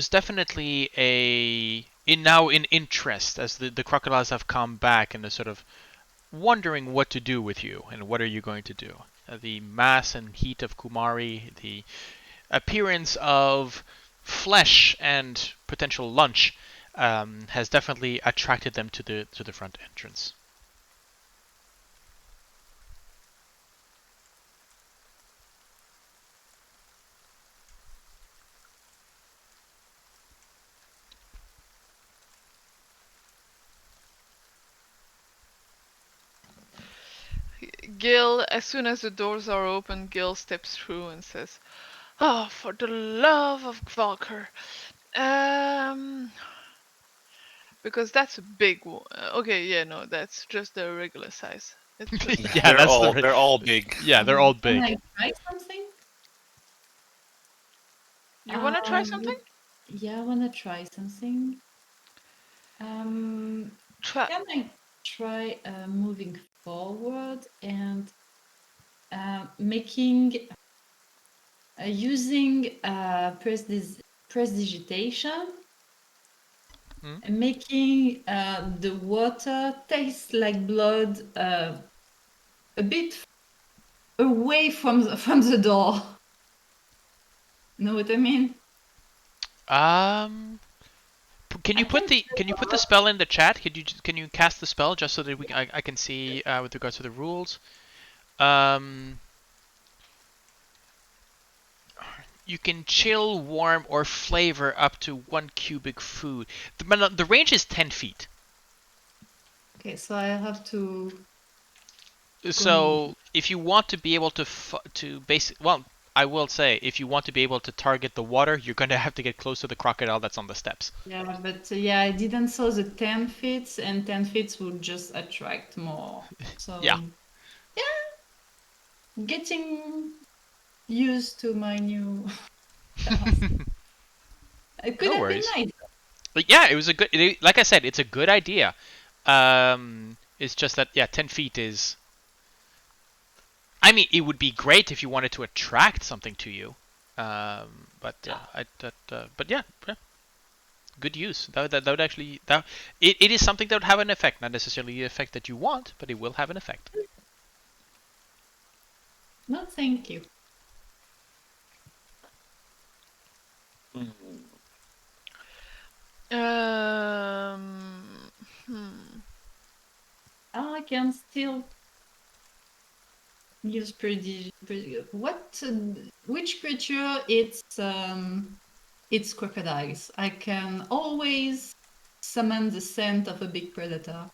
definitely an interest as the crocodiles have come back and are sort of wondering what to do with you and what are you going to do. The mass and heat of Kumari, the appearance of flesh and potential lunch has definitely attracted them to the front entrance. Gale, as soon as the doors are open, Gale steps through and says, "Oh, for the love of Valker, because that's a big one. Okay, yeah, no, that's just the regular size. It's just Yeah, that's they're all big. yeah, they're all Can big. I try something? You wanna try something? Yeah, I wanna try something. Try. Can I try moving forward and making using prestidigitation Hmm? and making the water taste like blood a bit away from the door. Know what I mean? Can I you put can the spell in the chat? Can you cast the spell just so that I can see with regards to the rules? Um, you can chill, warm, or flavor up to 1 cubic food. The range is 10 feet. Okay, so I have to go move. So if you want to be able well, I will say if you want to be able to target the water, you're going to have to get close to the crocodile that's on the steps. Yeah, but yeah, I didn't saw the 10 feet, and 10 feet would just attract more. Yeah. So yeah, getting used to my new task. It could No have been worries. nice. But yeah, it was like I said, it's a good idea. It's just that 10 feet is. I mean, it would be great if you wanted to attract something to you. But yeah, good use. That would actually it is something that would have an effect, not necessarily the effect that you want, but it will have an effect. No, thank you. Mm. I can still use what? Which creature? It's crocodiles. I can always summon the scent of a big predator.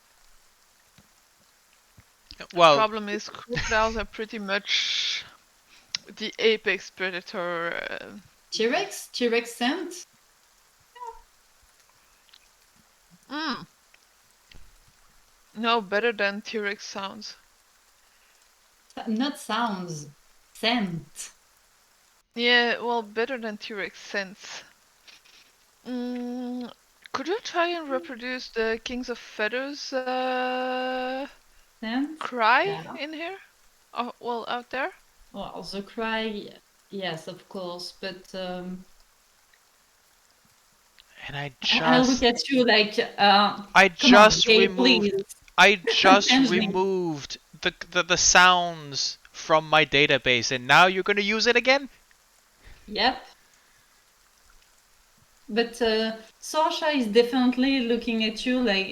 Well, Problem is, crocodiles are pretty much the apex predator. T-Rex? T-Rex scent? No, better than T-Rex sounds. Not sounds. Scent. Yeah, well, better than T-Rex sense. Could you try and reproduce the Kings of Feathers Scent? cry Yeah. in here? Oh, well, out there? Well, the cry, yes, of course, but and I look at you like, I come on, just Gale, removed please. I just Changeling. removed the sounds from my database, and now you're gonna use it again? Yep. But Sorsha is definitely looking at you like,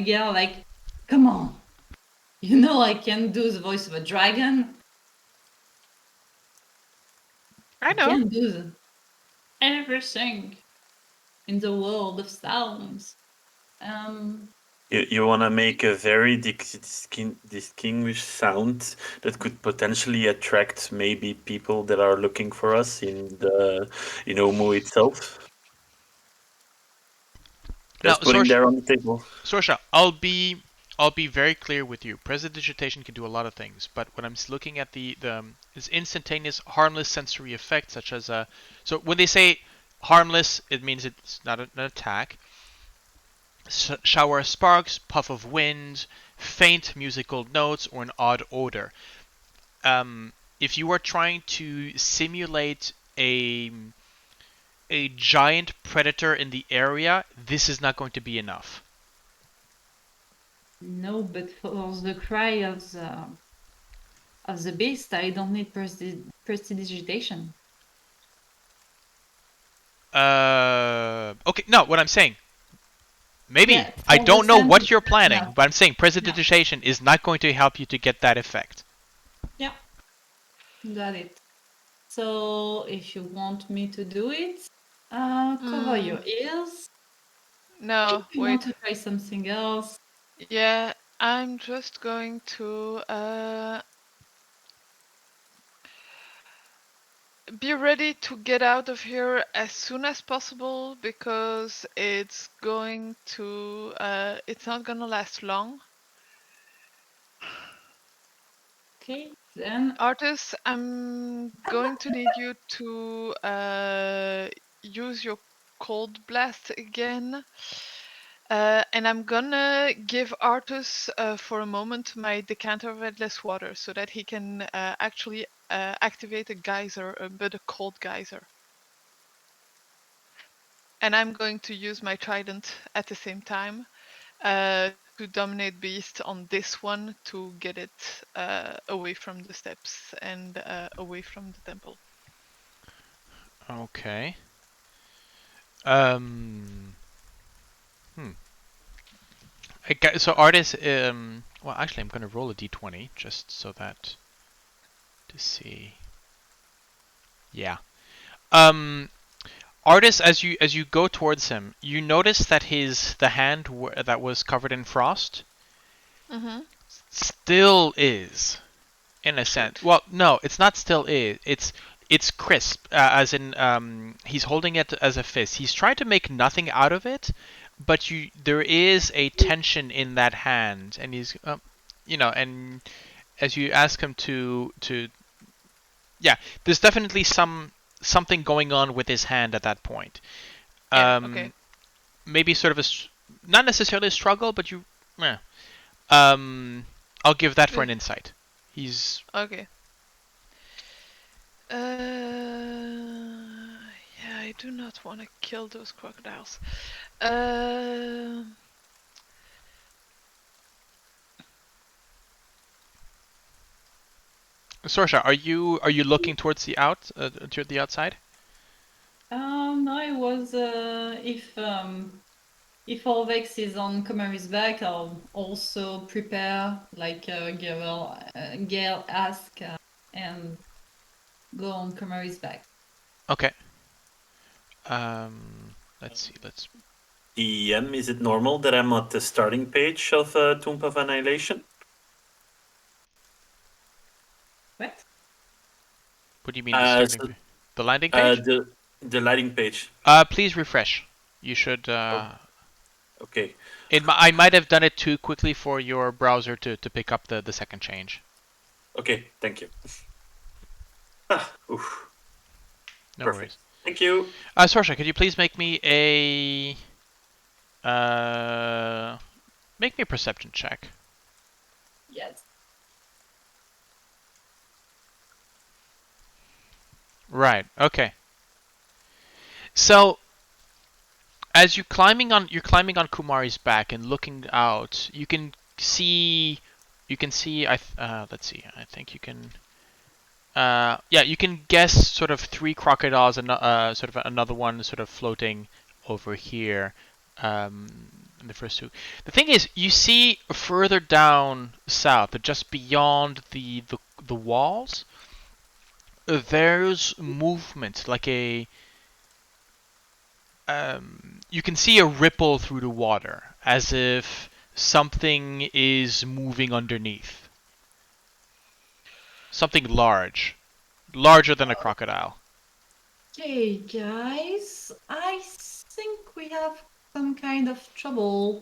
Gale, like, come on. You know I can do the voice of a dragon. I I know. can do everything in the world of sounds. You want to make a very distinguished sound that could potentially attract maybe people that are looking for us in Omo itself. Now, Just putting there on the table. Sorsha, I'll be very clear with you. Prestidigitation can do a lot of things, but when I'm looking at the is instantaneous harmless sensory effects, such as so when they say harmless, it means it's not an attack. Shower of sparks, puff of wind, faint musical notes, or an odd odor. If you are trying to simulate a giant predator in the area, this is not going to be enough. No, but for the cry of the beast, I don't need prestidigitation. Okay, no, what I'm saying, maybe, Yeah, I for don't the know scent, what you're it's not planning, enough. but I'm saying prestidigitation is not going to help you to get that effect. Yeah, got it. So if you want me to do it, cover your ears. No, If you wait. want to try something else, Yeah, I'm just going to be ready to get out of here as soon as possible because it's going to it's not gonna last long. okay, then Artis, I'm going to need you to use your cold blast again. And I'm gonna give Artus for a moment my decanter of endless water so that he can actually activate a geyser, but a cold geyser. And I'm going to use my trident at the same time to dominate beast on this one to get it away from the steps and away from the temple. Okay. So artist, well, actually, I'm going to roll a d20 just so that to see. Yeah. Artist, as you go towards him, you notice that the hand that was covered in frost still is, in a sense. Well, no, it's not still is. It's crisp, as in he's holding it as a fist. He's trying to make nothing out of it, but there is a tension in that hand, and he's and as you ask him yeah, there's definitely something going on with his hand at that point. Yeah, okay. Maybe sort of not necessarily a struggle, but I'll give that for an insight. He's okay. Yeah, I do not want to kill those crocodiles. Sorsha, are you looking towards the outside? no, I was if Orvex is on Comary's back, I'll also prepare like Gale ask and go on Comary's back. Okay. Let's see. EM, is it normal that I'm at the starting page of Tomb of Annihilation? What do you mean the starting? So, The landing page? the lighting page. Please refresh. You should. Okay. I might have done it too quickly for your browser to pick up the second change. Okay. Thank you. Oof. No Perfect. worries. Thank you. Sorsha, could you please make me a perception check? Yes. Right. Okay. So as you're climbing on Kumari's back and looking out, you can see. Let's see. I think you can. Yeah, you can guess sort of 3 crocodiles and sort of another one sort of floating over here. In the first 2. The thing is, you see further down south, just beyond the walls, there's movement, like a. You can see a ripple through the water, as if something is moving underneath. Something larger than a crocodile. Okay, guys, I think we have some kind of trouble.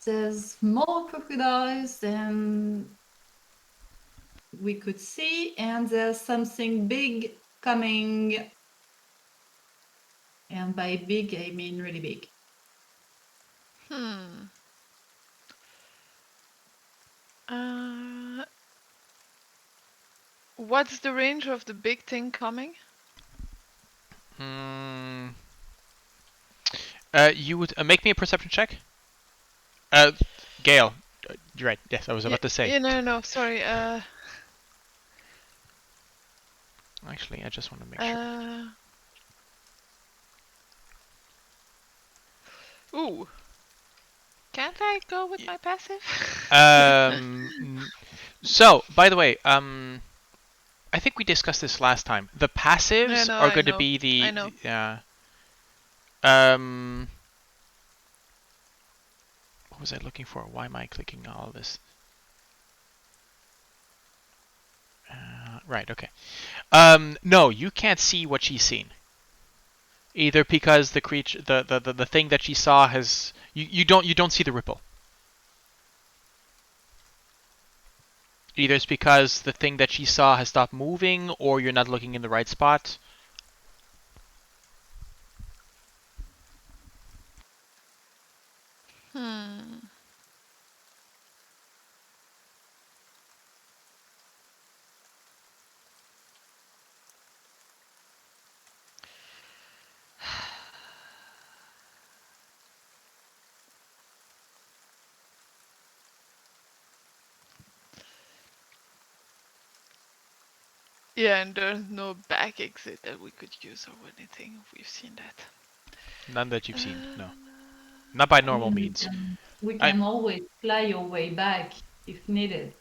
There's more crocodiles than we could see, and there's something big coming. And by big, I mean really big. What's the range of the big thing coming? You would make me a perception check. Gale, you're right. Yes, I was about to say. Yeah, no, sorry. Actually, I just want to make sure. Ooh. Can't I go with my passive? So, by the way, I think we discussed this last time. The passives are going to be the. I know. Yeah. What was I looking for? Why am I clicking all this? Right. Okay. No, you can't see what she's seen. Either because the creature, the thing that she saw has you don't see the ripple. Either it's because the thing that she saw has stopped moving, or you're not looking in the right spot. Yeah, and there's no back exit that we could use or anything. We've seen that. None that you've seen. No. Not by normal means. We can always fly your way back if needed.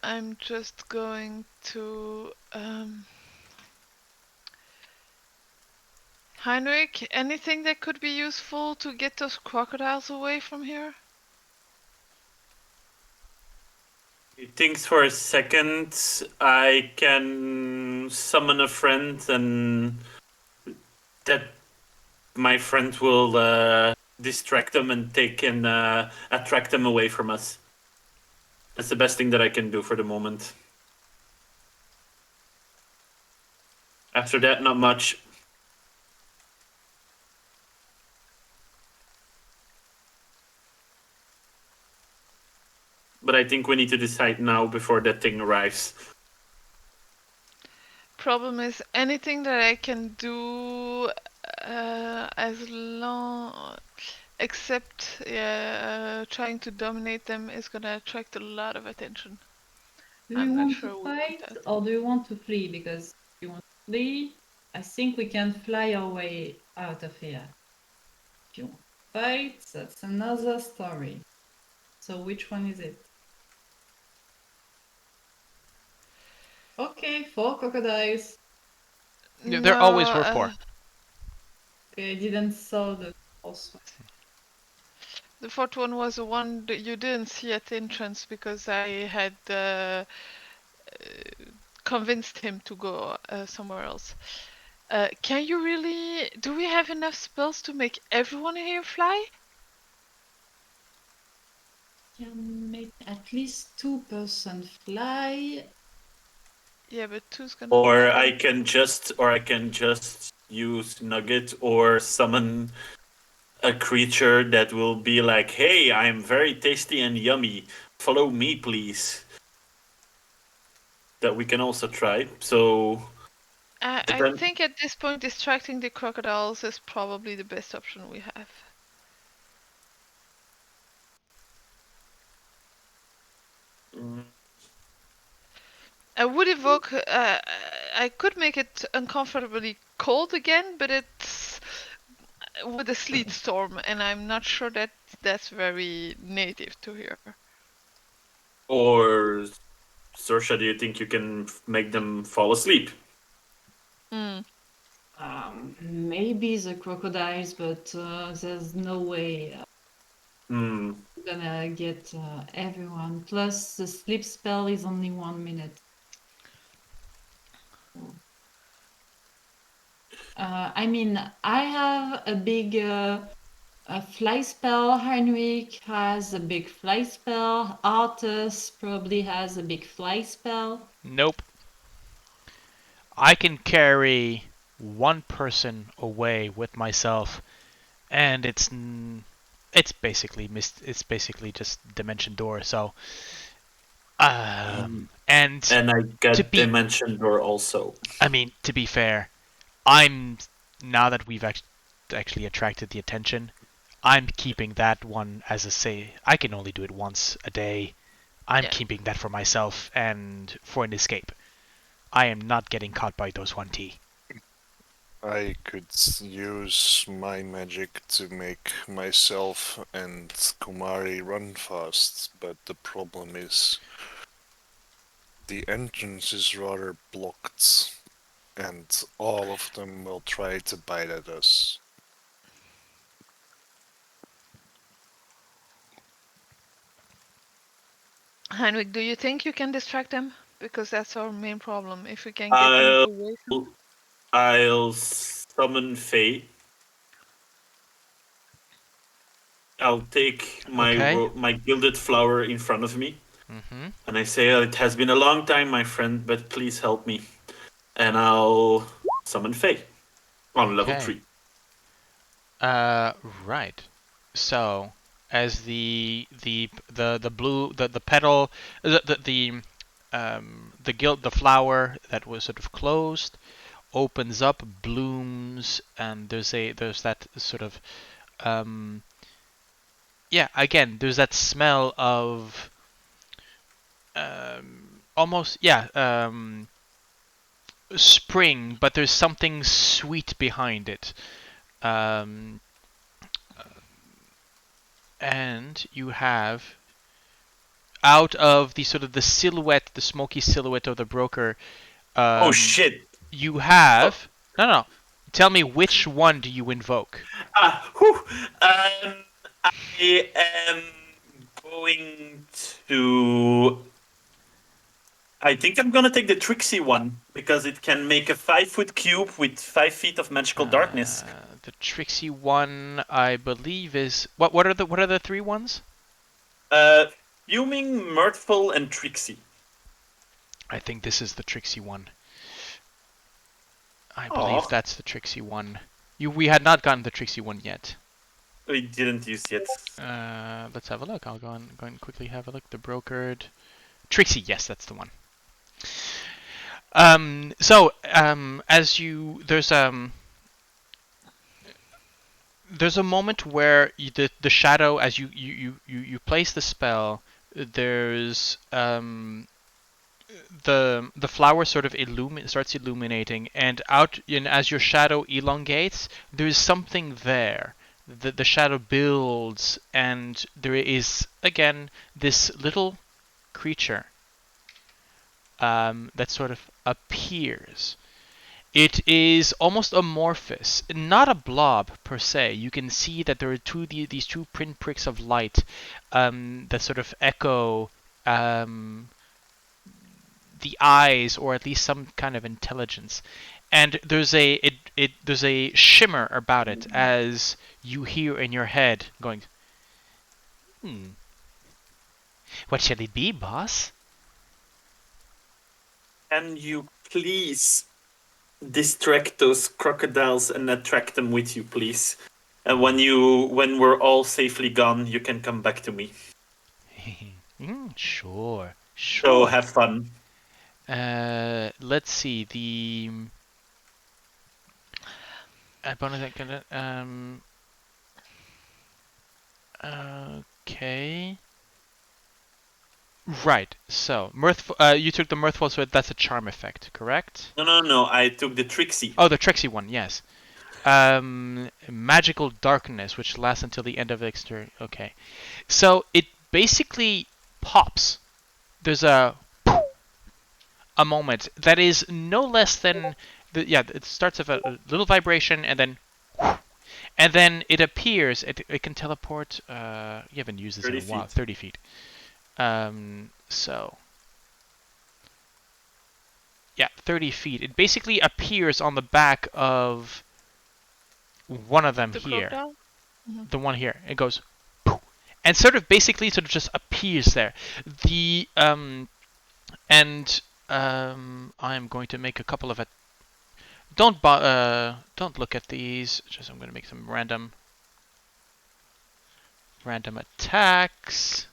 I'm just going to Heinrich, anything that could be useful to get those crocodiles away from here? He thinks for a second. I can summon a friend, and that my friend will distract them and attract them away from us. That's the best thing that I can do for the moment. After that, not much. But I think we need to decide now before that thing arrives. Problem is, anything that I can do as long, except trying to dominate them, is gonna attract a lot of attention. Do you want to fight or do you want to flee? Because if you want to flee, I think we can fly our way out of here. If you want to fight, that's another story. So which one is it? Okay, 4 crocodiles. Yeah, there always were 4. Okay, I didn't saw the fourth one. The fourth one was the one that you didn't see at the entrance because I had convinced him to go somewhere else. Can you really? Do we have enough spells to make everyone here fly? Can make at least 2% fly. Yeah, but two's gonna. Or I can just use Nugget or summon a creature that will be like, "Hey, I'm very tasty and yummy. Follow me, please." That we can also try. So, but I then think at this point, distracting the crocodiles is probably the best option we have. I would evoke. I could make it uncomfortably cold again, but it's with a sleet storm, and I'm not sure that that's very native to here. or Sorsha, do you think you can make them fall asleep? Mm. Maybe the crocodiles, but there's no way Hmm. I'm gonna get everyone. Plus, the sleep spell is only 1 minute. I mean, I have a big a fly spell. Heinrich has a big fly spell. Artus probably has a big fly spell. Nope. I can carry one person away with myself, and it's basically it's basically just dimension door. So, and And I to got be, Dimension Door also. I mean, to be fair, I'm now that we've actually attracted the attention, I'm keeping that one as a say. I can only do it once a day. I'm Yeah. keeping that for myself and for an escape. I am not getting caught by those 1T. I could use my magic to make myself and Kumari run fast, but the problem is the entrance is rather blocked, and all of them will try to bite at us. Heinrich, do you think you can distract them? Because that's our main problem. If we can get them away from. I'll summon Faye. I'll take my Okay. my gilded flower in front of me, Mm-hmm. and I say, "It has been a long time, my friend, but please help me." And I'll summon Faye on level Okay. 3. Right. So, as the blue the petal the flower that was sort of closed opens up, blooms, and there's that sort of yeah, again, there's that smell of almost spring, but there's something sweet behind it. Um, and you have out of the sort of the silhouette, the smoky silhouette of the broker, Oh shit! you have no. Tell me which one do you invoke? Whew. I am going to. I think I'm gonna take the Trixie one because it can make a 5-foot cube with 5 feet of magical darkness. The Trixie one, I believe, is what are the three ones? Fuming, Mirthful, and Trixie. I think this is the Trixie one. I believe that's the Trixie one. We had not gotten the Trixie one yet. We didn't use yet. Let's have a look. I'll go and quickly have a look. The brokered Trixie, yes, that's the one. As you there's a moment where the shadow, as you place the spell, there's the flower sort of starts illuminating, and as your shadow elongates, there is something there. The shadow builds, and there is again this little creature that sort of appears, It is almost amorphous, not a blob per se. You can see that there are these two pinpricks of light that sort of echo the eyes, or at least some kind of intelligence. And there's there's a shimmer about it as you hear in your head going, what shall it be, boss? Can you please distract those crocodiles and attract them with you, please? And when we're all safely gone, you can come back to me. Sure. So have fun. Let's see okay. Right. So mirthful. You took the mirthful, so that's a charm effect, correct? No. I took the tricksy. Oh, the tricksy one. Yes. Magical darkness, which lasts until the end of the exterior. Okay. So it basically pops. There's a moment that is no less than it starts with a little vibration and then it appears. It can teleport. You haven't used this in a while. 30 feet. So yeah, 30 feet. It basically appears on the back of one of them here. Crocodile? The one here. It goes and sort of just appears there. I'm going to make a couple of don't look at these. I'm going to make some random attacks.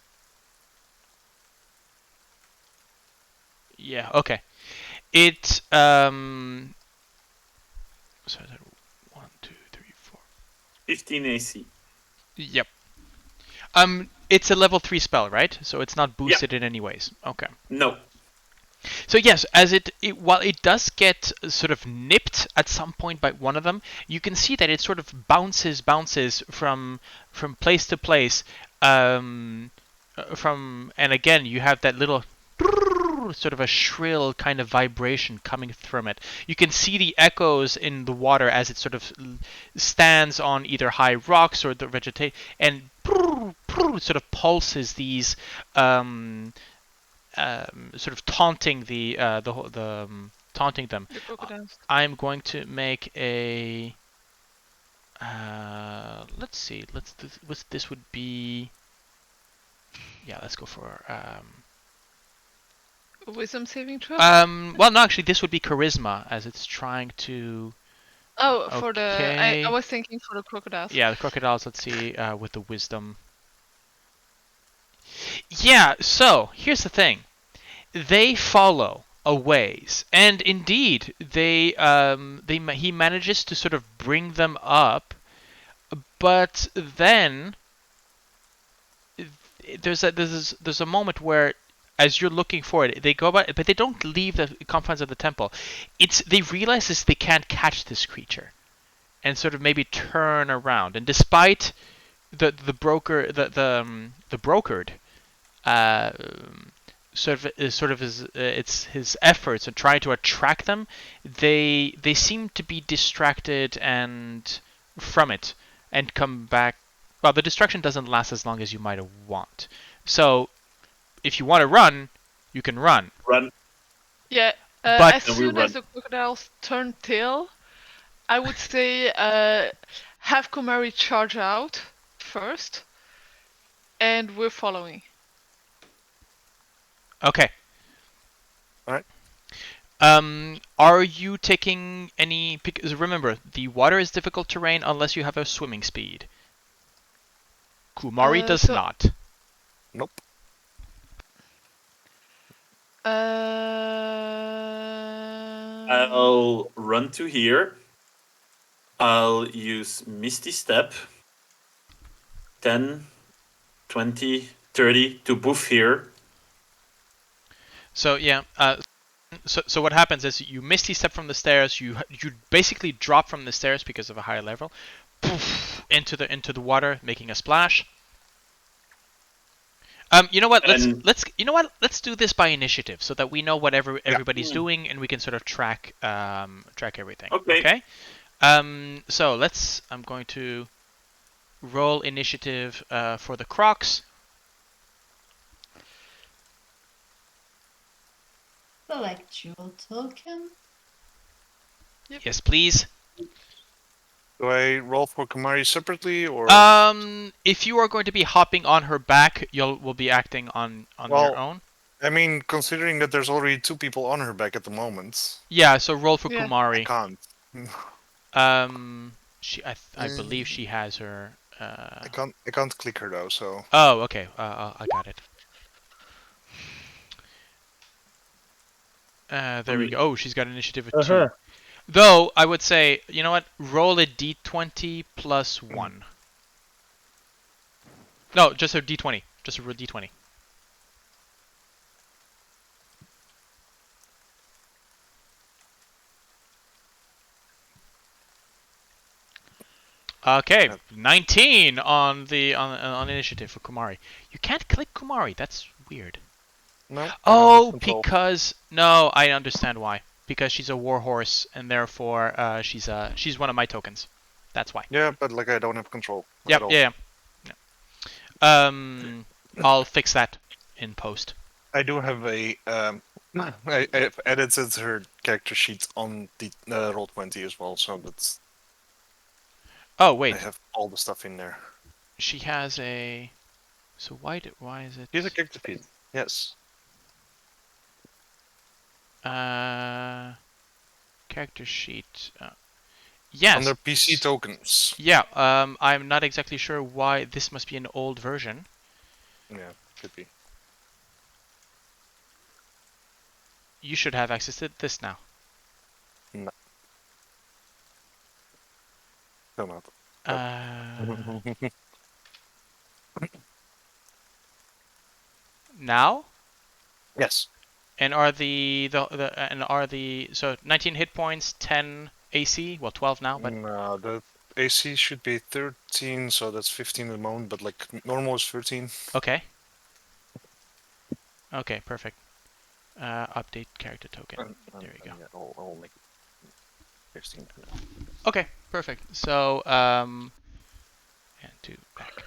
Yeah, okay. It so that 1, 2, 3, 4. 15 AC. Yep. It's a level 3 spell, right? So it's not boosted in any ways. Okay. No. So yes, as while it does get sort of nipped at some point by one of them, you can see that it sort of bounces from place to place. And again, you have that little sort of a shrill kind of vibration coming from it. You can see the echoes in the water as it sort of stands on either high rocks or the vegetation, and sort of pulses these, sort of taunting taunting them. I'm going to make a. Let's see. This would be. Yeah, let's go for. Wisdom saving throw? Well, no, actually, this would be charisma, as it's trying to. Oh, for I was thinking for the crocodiles. Yeah, the crocodiles. Let's see, with the wisdom. Yeah. So here's the thing: they follow a ways, and indeed, he manages to sort of bring them up, but then there's a moment where, as you're looking for it, they go by, but they don't leave the confines of the temple. They realize they can't catch this creature, and sort of maybe turn around. And despite the brokered his efforts in trying to attract them, they seem to be distracted and from it and come back. Well, the distraction doesn't last as long as you might want. So if you want to run, you can run. Yeah, but as soon as the crocodiles turn tail, I would say have Komari charge out first, and we're following. Okay. All right. Are you taking any? Because remember, the water is difficult terrain unless you have a swimming speed. Kumari does not. Nope. I'll run to here. I'll use Misty Step. 10, 20, 30 to boof here. So yeah. So what happens is you Misty Step from the stairs. You basically drop from the stairs because of a higher level, poof, into the water, making a splash. You know what? And- Let's do this by initiative so that we know what everybody's doing and we can sort of track everything. Okay. So I'm going to roll initiative for the Crocs. Select jewel token. Yep. Yes, please. Do I roll for Kumari separately, or? If you are going to be hopping on her back, will be acting on Well, your own. I mean, considering that there's already 2 people on her back at the moment, Yeah, so roll for Yeah. I Kumari. can't. I believe she has her. I can't click her though. So. Oh, okay. I got it. There we go. Oh, she's got initiative of 2. Though I would say, you know what? Roll a d20 plus 1. No, just a d20. Just a d20. Okay, 19 on the on initiative for Kumari. You can't click Kumari. That's weird. No. I don't Oh, have control. because no, I understand why. Because she's a warhorse, and therefore she's one of my tokens. That's why. Yeah, but like I don't have control. Yep. At all. Yeah. I'll fix that in post. I do have a. I've edited her character sheet on the Roll20 as well, so that's. Oh wait, I have all the stuff in there. she has a. So why is it? Here's a character sheet. Yes. Character sheet. Yes. Under PC tokens. Yeah. I'm not exactly sure why this must be an old version. Yeah, could be. You should have access to this now. No. Still not. Now? Yes. And are so 19 hit points, 10 AC, well 12 now, but No, the AC should be 13, so that's 15 at the moment, but like normal is 13. okay. Okay, perfect. Update character token. There we go. Yeah, I'll make 15. Okay, perfect. So and 2 back.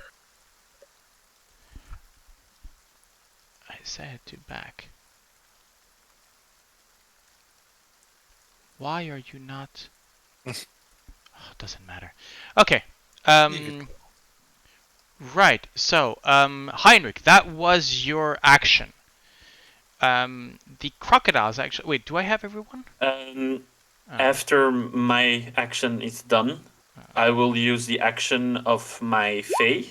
I said 2 back. Why are you not? Doesn't matter. Okay. Right. So, Heinrich, that was your action. The crocodiles actually. Wait, do I have everyone? After my action is done, I will use the action of my Fae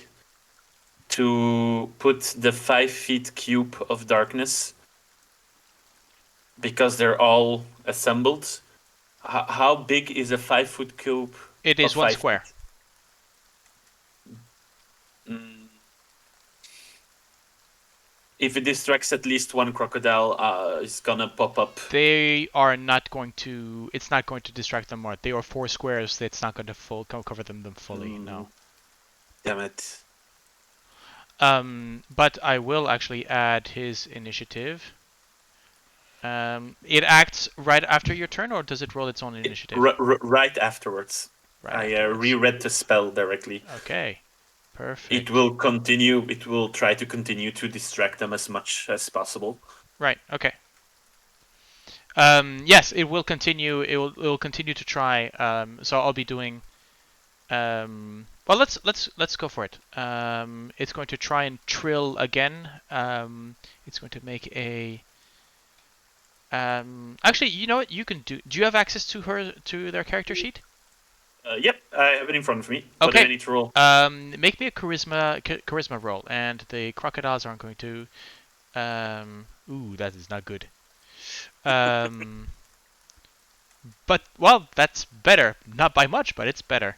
to put the 5 feet cube of darkness, because they're all assembled. How big is a 5 foot cube? It is 1 square. If it distracts at least one crocodile, it's gonna pop up. They are not going to. It's not going to distract them more. They are 4 squares. It's not going to cover them fully. No. Damn it. But I will actually add his initiative. It acts right after your turn, or does it roll its own initiative? Right afterwards. Right I reread the spell directly. Okay, perfect. It will continue. It will try to continue to distract them as much as possible. Right. Okay. Yes, it will continue. It will continue to try. So I'll be doing. Well, let's go for it. It's going to try and trill again. It's going to make a. Actually, you know what? You can do. Do you have access to their character sheet? Yep, I have it in front of me. Okay. What do I need to roll? Make me a charisma roll, and the crocodiles aren't going to. Ooh, that is not good. But well, that's better. Not by much, but it's better.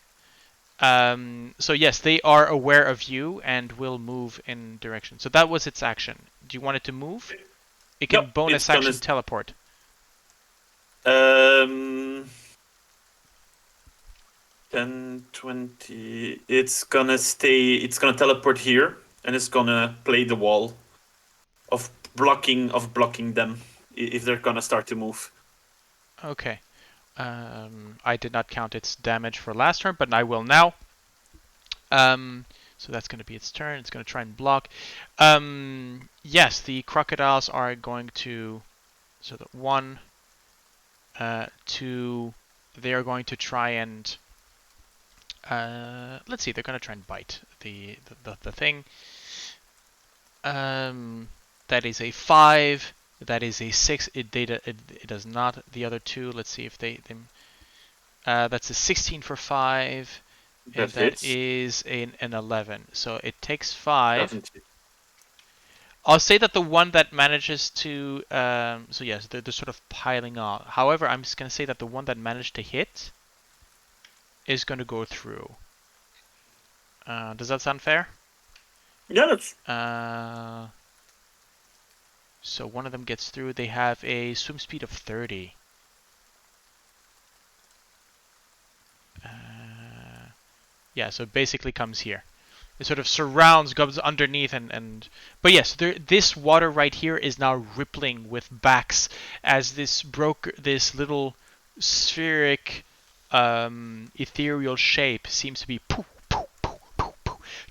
So yes, they are aware of you and will move in direction. So that was its action. Do you want it to move? It can bonus action teleport. 10, 20. It's gonna stay. It's gonna teleport here, and it's gonna play the wall of blocking them if they're gonna start to move. Okay. I did not count its damage for last turn, but I will now. So that's going to be its turn. It's going to try and block. Yes, the crocodiles are going to. So the 1, 2. They are going to try and. Let's see. They're going to try and bite the thing. That is a 5. That is a 6. It does not. The other 2. Let's see if they. That's a 16 for 5. And that hits. is an 11. So it takes 5. Doesn't hit. I'll say that the one that manages to... so yes, they're sort of piling on. However, I'm just going to say that the one that managed to hit is going to go through. Does that sound fair? Yeah, that's... So one of them gets through. They have a swim speed of 30. Yeah, so it basically comes here. It sort of surrounds, goes underneath, and but yes, this water right here is now rippling with backs as this little spheric, ethereal shape seems to be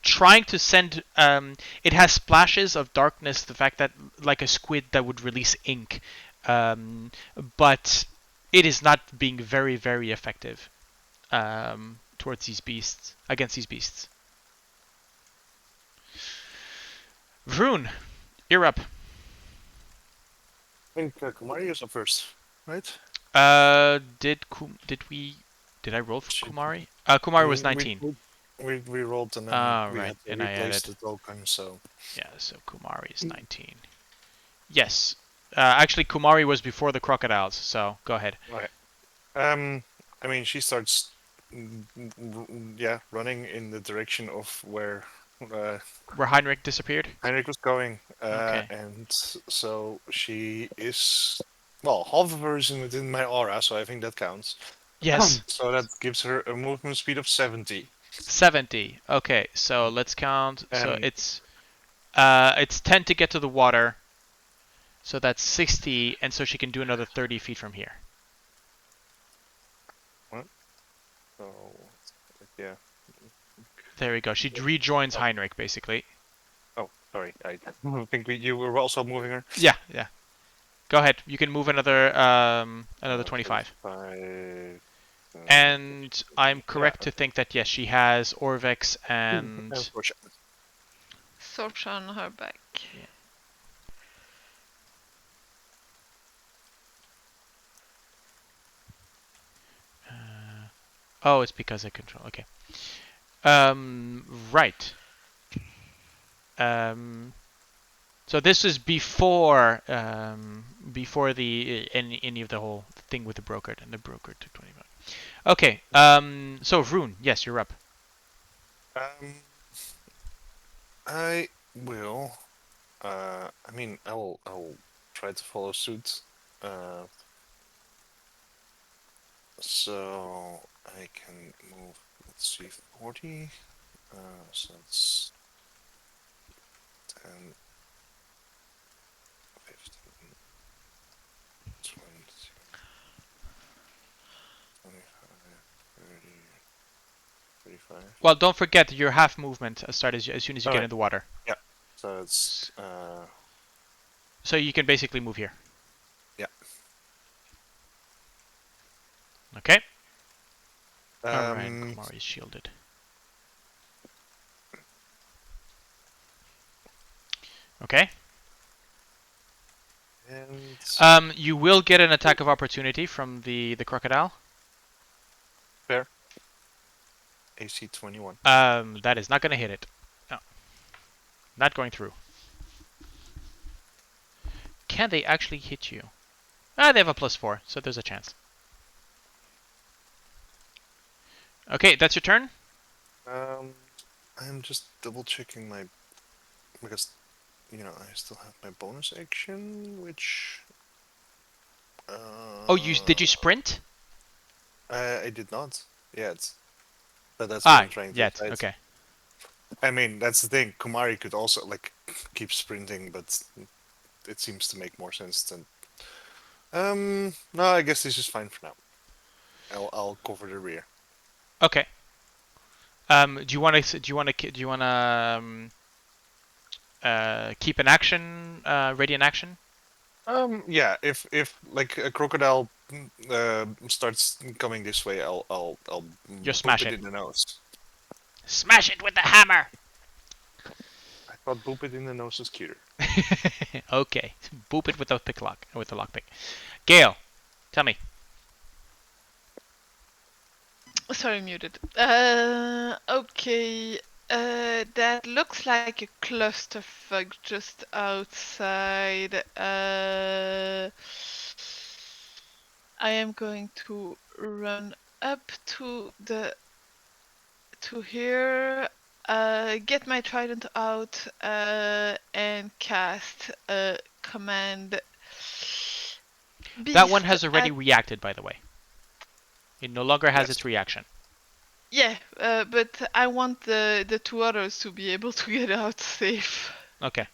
trying to send. It has splashes of darkness, the fact that like a squid that would release ink, but it is not being very, very effective. Towards these beasts, against these beasts. Vroon, you're up. I think Kumari is up first, right? Did I roll for Kumari? Kumari was 19. We rolled and then we right, had to and I replace added. the token, so... Yeah, so Kumari is 19. Yes. Actually, Kumari was before the crocodiles, so go ahead. Okay. I mean, she starts, running in the direction of where Heinrich disappeared? Heinrich was going. Okay. And so she is, well, half of her is within my aura, so I think that counts. Yes. So that gives her a movement speed of 70. 70. Okay, so let's count. So And- it's 10 to get to the water. So that's 60, and so she can do another 30 feet from here. So, yeah. There we go. She rejoins Heinrich, basically. Oh, sorry. I think you were also moving her. Yeah. Go ahead. You can move another 25. 5, And I'm correct to think that yes, she has Orvex and Sorsha on her back. Yeah. Oh, it's because I control. Okay. Right. So this is before the any of the whole thing with the broker, and the broker took 25. Okay. So Vroon, yes, you're up. I will. I mean, I'll try to follow suit. So I can move. Let's see, 40. So it's 10, 15, 20, 25, 30, 35. Well, don't forget your half movement start as soon as you get Okay. in the water. Yeah. So it's So you can basically move here. Yeah. Okay. Alright, Kumari is shielded. Okay. And You will get an attack of opportunity from the crocodile. fair. AC 21. That is not going to hit it. No. Not going through. Can they actually hit you? They have a +4, so there's a chance. Okay, that's your turn? I'm just double checking my, because I still have my bonus action, which Oh, did you sprint? I did not yet. But that's what I'm trying to yet. decide. Okay. I mean, that's the thing. Kumari could also keep sprinting, but it seems to make more sense than. No, I guess this is fine for now. I'll cover the rear. Okay. Do you want to? Keep an action ready in action? Yeah. If like a crocodile starts coming this way, I'll Just boop smash it it. in the nose. Smash it with the hammer. I thought boop it in the nose was cuter. Okay. Boop it with the lockpick. Gale, tell me. Sorry, muted. Okay. That looks like a clusterfuck just outside. I am going to run up to here, get my trident out, and cast a command. That one Beast has already at reacted, by the way. It no longer has Yes. its reaction. Yeah, but I want the two others to be able to get out safe. Okay.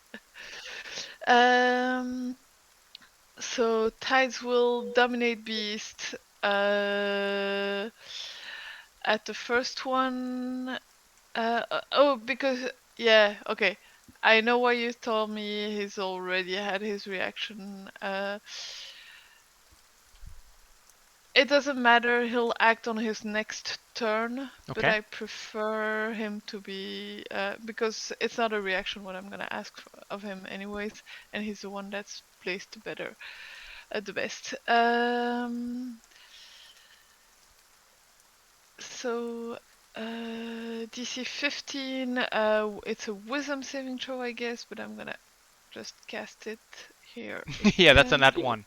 So Tides will dominate Beast. At the first one. Because yeah, okay. I know why you told me he's already had his reaction. It doesn't matter, he'll act on his next turn, but Okay. I prefer him to be, because it's not a reaction what I'm gonna ask of him anyways, and he's the one that's placed better, the best. So, DC 15, it's a wisdom saving throw, I guess, but I'm gonna just cast it here. Yeah, that's a again. nat 1.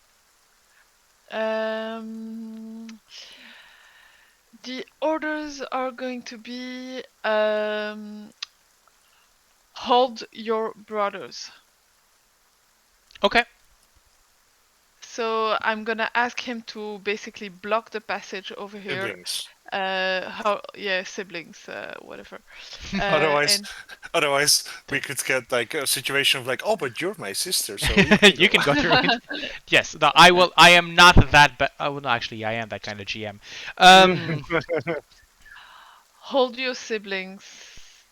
The orders are going to be hold your brothers. Okay. So I'm gonna ask him to basically block the passage over here. Siblings. Siblings, whatever. Otherwise, we could get like a situation of like, oh, but you're my sister, so You can go through it. Yes, no, I will. I am not that. Well, no, actually, I am that kind of GM. Hold your siblings.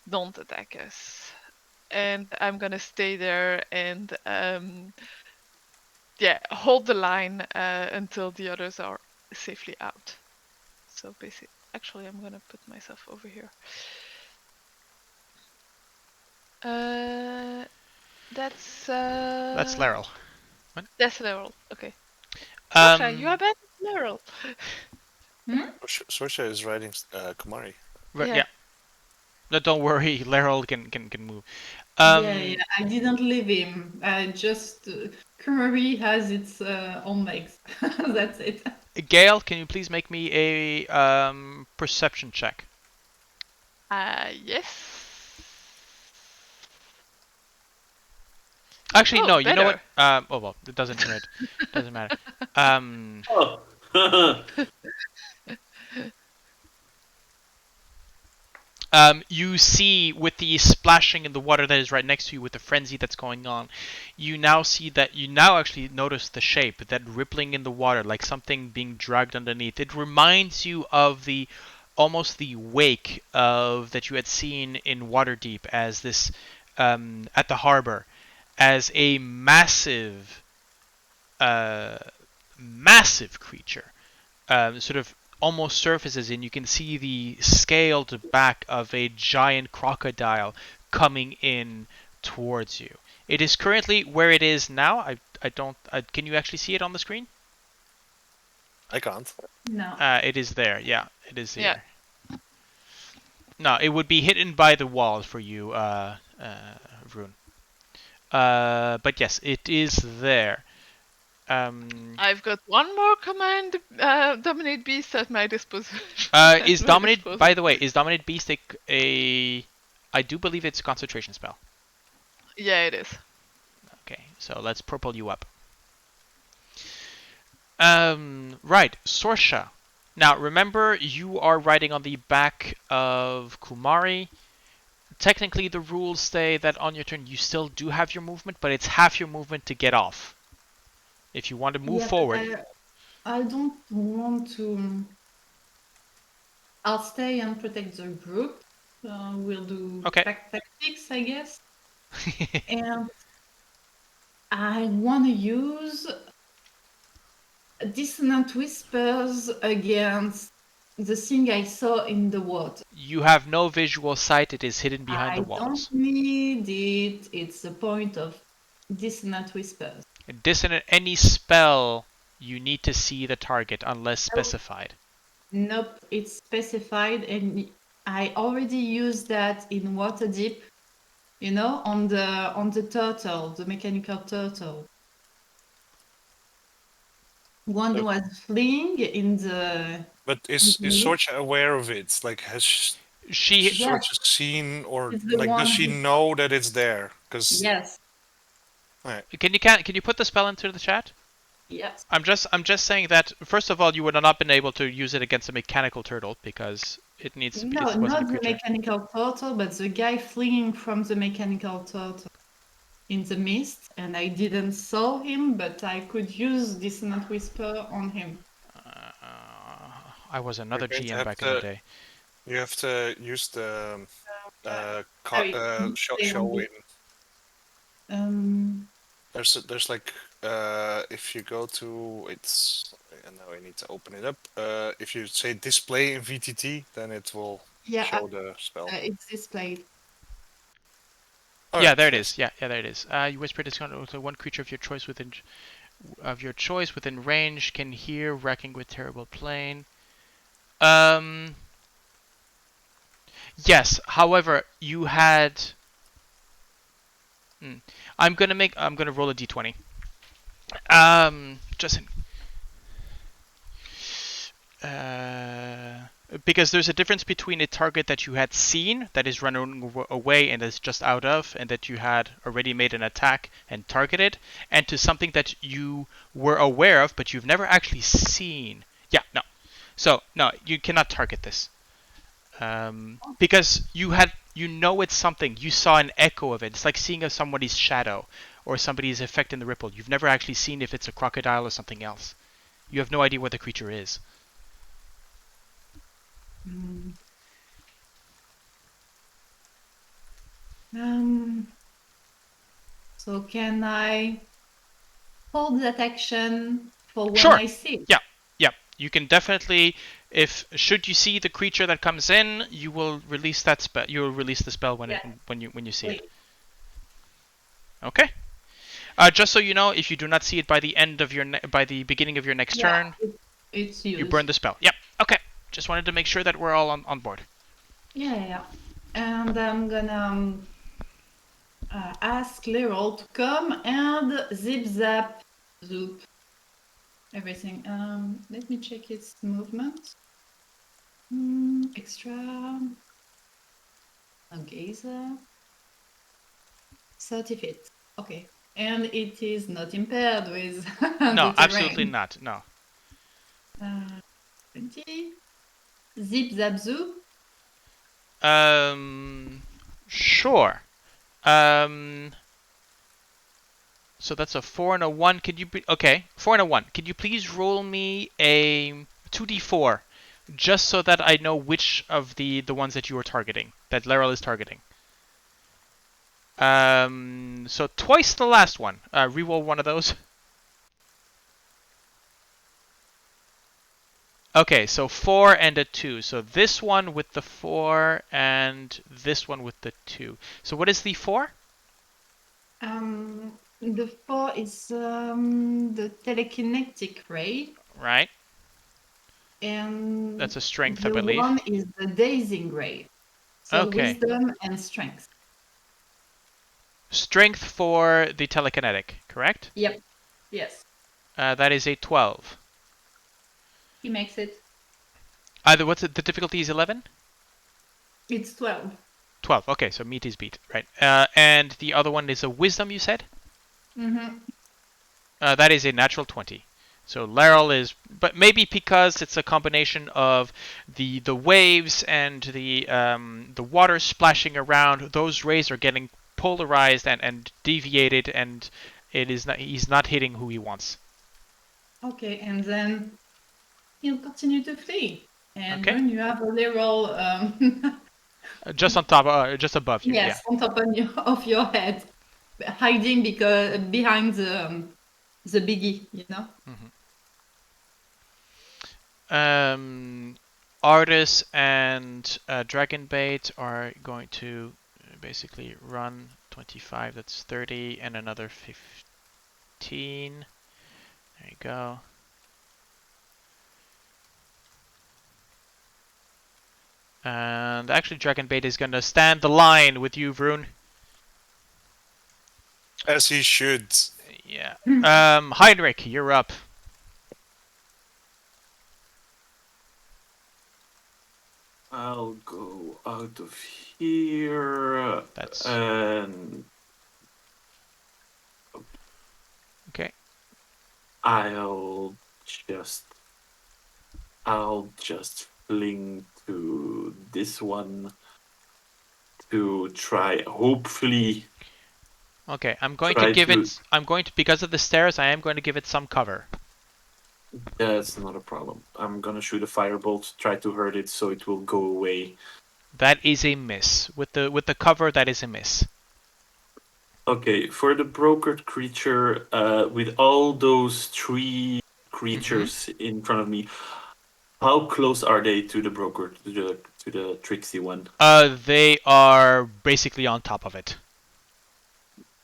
Don't attack us. And I'm gonna stay there and hold the line until the others are safely out. So basically, actually, I'm gonna put myself over here. That's Laryl. What? That's Laryl. Okay. Sorsha, you are better than Laryl. Sorsha is riding Kumari. Yeah. No, don't worry. Laryl can move. Yeah, I didn't leave him. I just Kumari has its own legs. That's it. Gale, can you please make me a perception check? Yes. Actually, no. You know better. what? Oh well, it doesn't matter. Doesn't matter. You see with the splashing in the water that is right next to you, with the frenzy that's going on, you now actually notice the shape, that rippling in the water, like something being dragged underneath. It reminds you of almost the wake of that you had seen in Waterdeep as this at the harbor, as a massive creature sort of almost surfaces, and you can see the scaled back of a giant crocodile coming in towards you. It is currently where it is now. Can you actually see it on the screen? I can't. No. It is there. Yeah, it is here. Yeah. No, it would be hidden by the walls for you, Vroon. But yes, it is there. I've got one more command, Dominate Beast at my disposition. Is Dominate, by the way, is Dominate Beast a... I do believe it's a concentration spell. Yeah, it is. Okay, so let's purple you up. Right, Sorsha. Now, remember, you are riding on the back of Kumari. technically the rules say that on your turn you still do have your movement, but it's half your movement to get off. If you want to move Yeah, forward. I don't want to. I'll stay and protect the group. We'll do Okay. tactics, I guess. And I want to use Dissonant Whispers against the thing I saw in the water. You have no visual sight. It is hidden behind the I walls. don't need it. It's the point of Dissonant Whispers. Dissonant, any spell, you need to see the target unless specified. Nope, it's specified, and I already used that in Waterdeep. You know, on the turtle, the mechanical turtle. One So- was fleeing in the. But is Sorsha aware of it? Like, has She Sorsha seen, or It's the like, one does she who- know that it's there? Because Yes, can you put the spell into the chat? yes. I'm just saying that first of all, you would have not been able to use it against a mechanical turtle because it needs to be. No, It wasn't a not the creature. mechanical turtle, but the guy fleeing from the mechanical turtle in the mist, and I didn't saw him, but I could use Dissonant Whisper on him. I was another We're going to GM have back in the day. you have to use the Sorry, show in. Um, There's like if you go to it's, and now I need to open it up. If you say display in VTT, then it will yeah, show the spell. it's displayed. Yeah, Alright, there it yes. is. Yeah, there it is. You whisper discount to one creature of your choice within range can hear wrecking with terrible plane. Yes. However, you had. I'm gonna roll a d20. Justin. Because there's a difference between a target that you had seen that is running away and is just out of, and that you had already made an attack and targeted, and to something that you were aware of but you've never actually seen. Yeah, no. So no, you cannot target this because you know it's something. You saw an echo of it. It's like seeing somebody's shadow or somebody's effect in the ripple. You've never actually seen if it's a crocodile or something else. You have no idea what the creature is. So can I hold that action for when Sure. I see it? Yeah. You can definitely, should you see the creature that comes in, you will release that spell. You will release the spell when you see it. Okay. Just so you know, if you do not see it by the end of by the beginning of your next turn, it's you used. burn the spell. Yep. Okay. Just wanted to make sure that we're all on board. Yeah. And I'm gonna ask Leroy to come and zip zap zoop everything. Let me check its movement. Extra. Gazer. 30 feet. Okay. And it is not impaired with No, the absolutely terrain. not. No. 20. Zip zap zoop. Sure. So that's a 4 and a 1. Okay, 4 and a 1. Could you please roll me a 2d4, just so that I know which of the ones that you are targeting, that Laryl is targeting. So twice the last one. Reroll one of those. Okay, so 4 and a 2. So this one with the 4 and this one with the 2. So what is the 4? The 4 is the telekinetic ray. Right. And that's a strength, I the believe. one is the dazing ray. So Okay. wisdom and strength. Strength for the telekinetic, correct? Yep. Yes. That is a 12. He makes it. What's it? The difficulty is 11? It's 12. 12. Okay, so meat is beat, right? And the other one is a wisdom, you said? Mm-hmm. That is a natural 20. So Laral is, but maybe because it's a combination of the waves and the water splashing around, those rays are getting polarized and deviated, and he's not hitting who he wants. Okay, and then he'll continue to flee. And Okay. when you have a little Just on top, just above you. yes, on top of your head, hiding because behind the biggie, you know. Yeah. Artis and Dragonbait are going to basically run 25. That's 30, and another 15. There you go. And actually, Dragonbait is going to stand the line with you, Vroon. As he should. Yeah. Heinrich, you're up. I'll go out of here. That's and okay. I'll just fling to this one to try. Hopefully. Okay, I'm going to give it. I'm going to, because of the stairs, I am going to give it some cover. That's not a problem. I'm gonna shoot a firebolt, try to hurt it so it will go away. That is a miss. With the cover, that is a miss. Okay, for the brokered creature, with all those three creatures in front of me, how close are they to the broker, to the tricksy one? They are basically on top of it.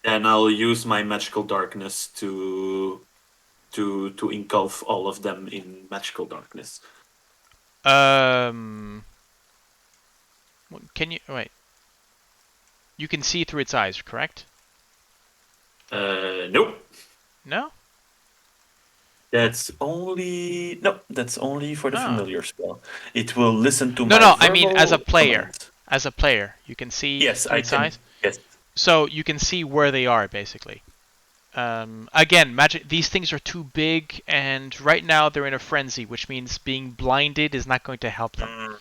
And I'll use my magical darkness to engulf all of them in magical darkness. Can you wait? You can see through its eyes, correct? Nope. No? That's only for the Oh. familiar spell. It will listen to No, my no, I mean verbal as a player. commands. As a player, you can see Yes, through I its can. eyes. Yes. So you can see where they are, basically. Again, magic. These things are too big, and right now they're in a frenzy, which means being blinded is not going to help them.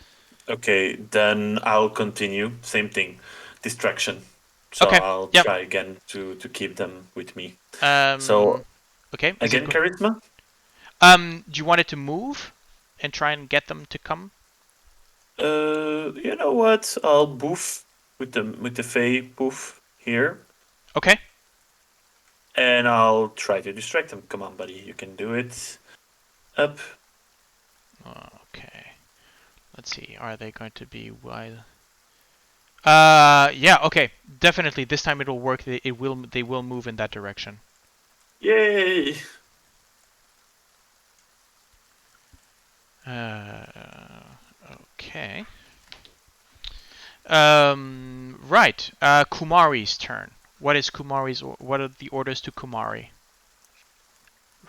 Okay, then I'll continue. Same thing, distraction. So Okay, I'll yep. try again to keep them with me. So okay. Again, charisma. Do you want it to move and try and get them to come? You know what? I'll boof with the Fey boof here. Okay. And I'll try to distract them. Come on, buddy, you can do it. Up. Okay. Let's see. Are they going to be wide? Yeah. Okay. Definitely. This time it'll work. They will move in that direction. Yay! Okay. Right. Kumari's turn. What are the orders to Kumari?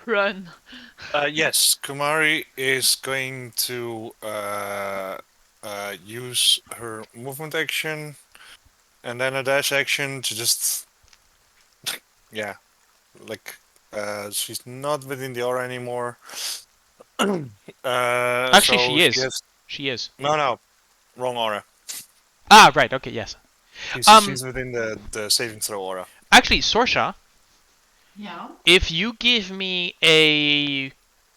Run. Yes, Kumari is going to use her movement action and then a dash action to just, yeah, like she's not within the aura anymore. Actually, so she is. She is. No, wrong aura. Ah, right. Okay. Yes. She's within the saving throw aura. Actually, Sorsha. Yeah. If you give me a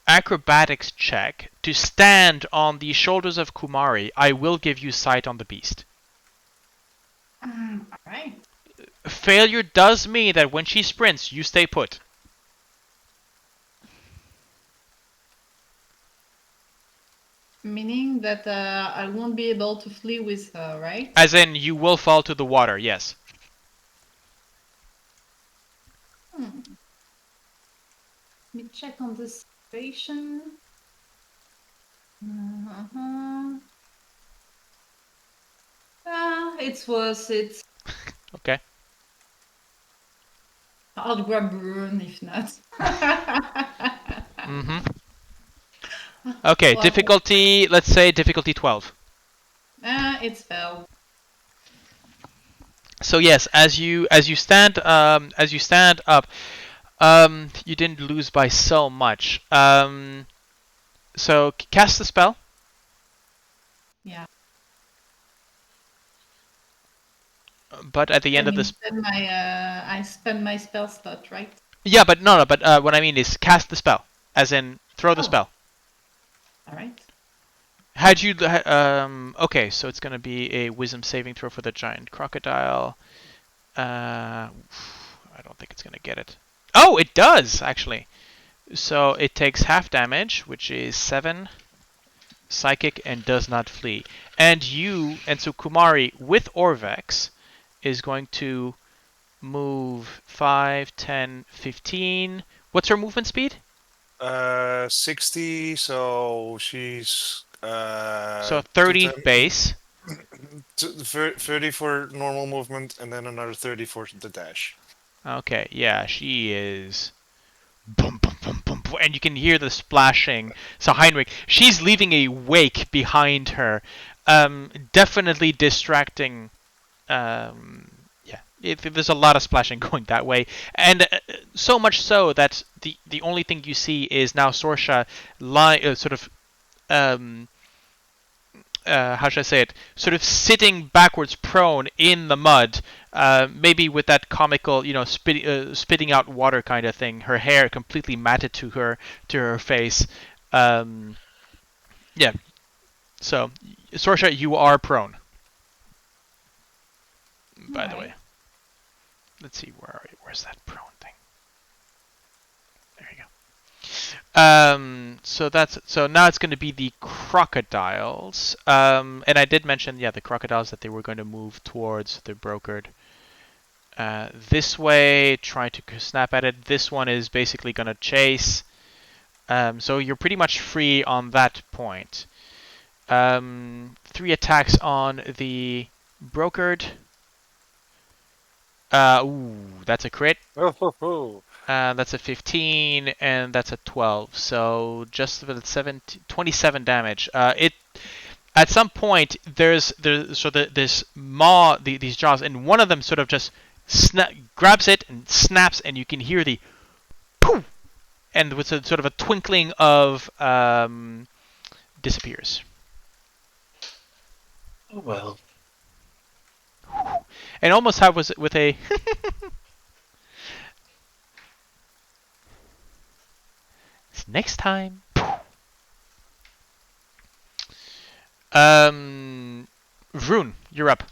acrobatics check to stand on the shoulders of Kumari, I will give you sight on the beast. Alright. Failure does mean that when she sprints, you stay put. Meaning that I won't be able to flee with her, right? As in, you will fall to the water, yes. Let me check on the situation. It's worth it. Okay. I'll grab Rune if not. Okay, Well, difficulty, let's say difficulty 12. It's fell. So yes, as you stand up, You didn't lose by so much. So cast the spell. Yeah. But at the end I of mean, this, I spend my spell slot, right? yeah, but no. But what I mean is cast the spell, as in throw the Oh. spell. All right. Had you okay, so it's gonna be a wisdom saving throw for the giant crocodile. I don't think it's gonna get it. Oh, it does actually. So it takes half damage, which is 7 psychic, and does not flee. And so Kumari with Orvex is going to move 5, 10, 15. What's her movement speed? 60. So she's So 30 base. 30 for normal movement, and then another 30 for the dash. Okay, yeah, she is. Boom, boom, boom, boom, boom, and you can hear the splashing. So Heinrich, she's leaving a wake behind her, definitely distracting. Yeah, there's a lot of splashing going that way, and so much so that the only thing you see is now Sorsha sort of how should I say it? Sort of sitting backwards, prone in the mud, maybe with that comical, spitting out water kind of thing. Her hair completely matted to her face. Yeah. So, Sorsha, you are prone. By the way, let's see where's that prone thing? There you go. So now it's going to be the crocodiles. And I did mention, the crocodiles, that they were going to move towards the brokered. This way, try to snap at it. This one is basically going to chase. So you're pretty much free on that point. 3 attacks on the brokered. Ooh, that's a crit. That's a 15, and that's a 12. So just for the 27 damage. At some point there's this maw, these jaws, and one of them sort of just grabs it and snaps, and you can hear the poof, and with a sort of a twinkling of disappears. Oh well. And almost have was with a next time. Vroon, you're up.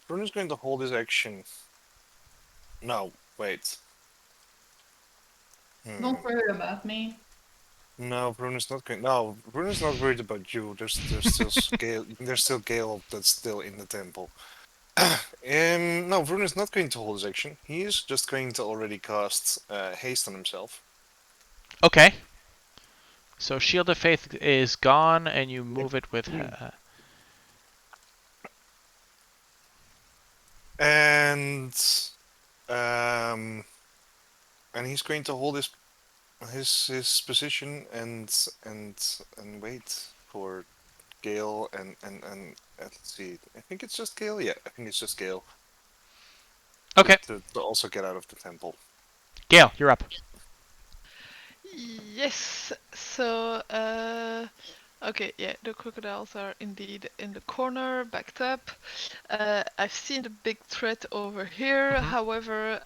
Bruno's going to hold his action. No, wait. Don't worry about me. No, Bruno's not going. No, Bruno's not worried about you. There's still Gale. There's still Gale that's still in the temple. No, Bruno's not going to hold his action. He is just going to already cast haste on himself. Okay. So Shield of Faith is gone, and you move it with. And he's going to hold his position and wait for Gale and let's see. I think it's just Gale. Yeah, I think it's just Gale. Okay. To also get out of the temple. Gale, you're up. Yes. So, okay, yeah, the crocodiles are indeed in the corner, backed up. I've seen the big threat over here. However,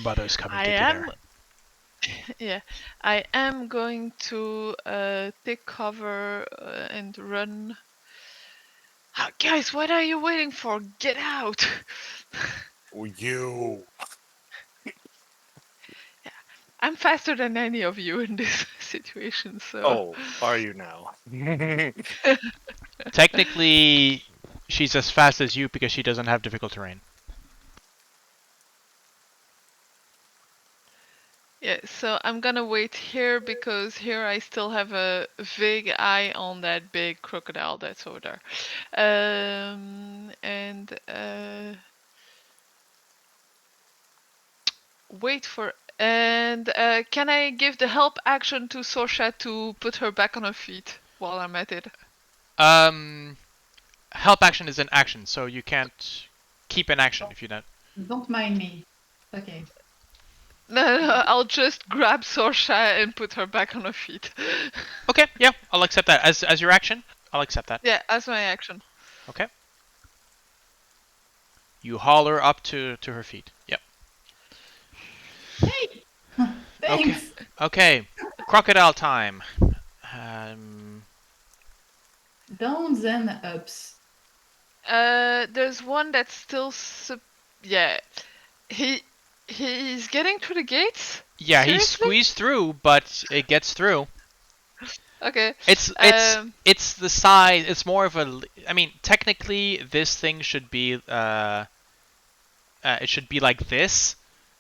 Mother's coming I to am. dinner. Yeah, I am going to take cover and run. Guys, what are you waiting for? Get out! You. I'm faster than any of you in this situation, so. Oh, are you now? Technically, she's as fast as you because she doesn't have difficult terrain. Yeah, so I'm gonna wait here because here I still have a vague eye on that big crocodile that's over there. And wait for And can I give the help action to Sorsha to put her back on her feet while I'm at it? Help action is an action, so you can't keep an action if you don't. Don't mind me. Okay. No, I'll just grab Sorsha and put her back on her feet. Okay, yeah, I'll accept that as your action. I'll accept that. Yeah, as my action. Okay. You haul her up to her feet. Yep. Hey! Thanks! Okay. Crocodile time. Downs and ups. There's one that's still yeah. He's getting through the gates? Yeah, he Seriously? squeezed through, but it gets through. Okay. It's the size. It's more of a. I mean, technically, this thing should be it should be like this.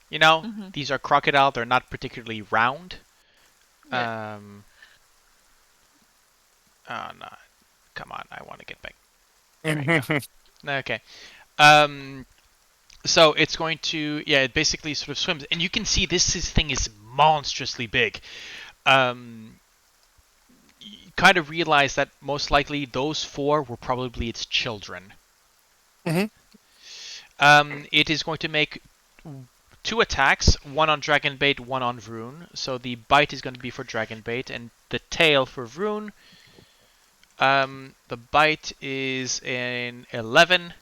You know, these are crocodile. They're not particularly round. Yeah. Oh no! Come on! I want to get back. There we go. Okay. So it's going to, yeah, it basically sort of swims, and you can see this thing is monstrously big. You kind of realize that most likely those four were probably its children. It is going to make 2 attacks, one on Dragonbait, one on Vroon. So the bite is going to be for Dragonbait, and the tail for Vroon. The bite is an 11.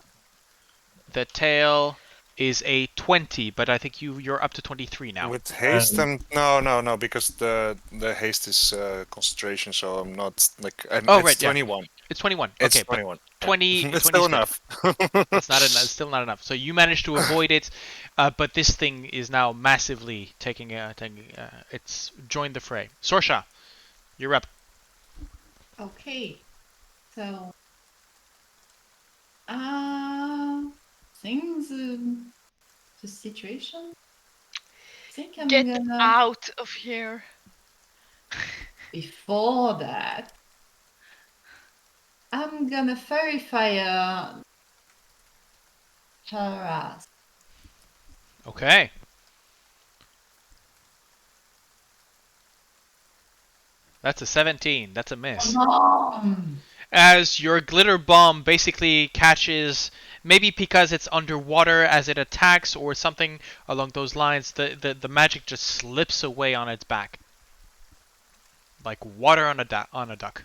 The tail is a 20, but I think you're up to 23 now. With haste, no, because the haste is concentration, so I'm not like. Oh, it's right, yeah. 21. It's 21. It's Okay, 21. But 20. It's 20 still enough. It's not enough. It's still not enough. So you managed to avoid it, but this thing is now massively taking. It's joined the fray. Sorsha, you're up. Okay. So. Things. The situation? I think I'm Get gonna. out of here. Before that, I'm gonna fairy fire harass. Okay. That's a 17. That's a miss. As your glitter bomb basically catches, maybe because it's underwater as it attacks or something along those lines, the magic just slips away on its back. Like water on a duck.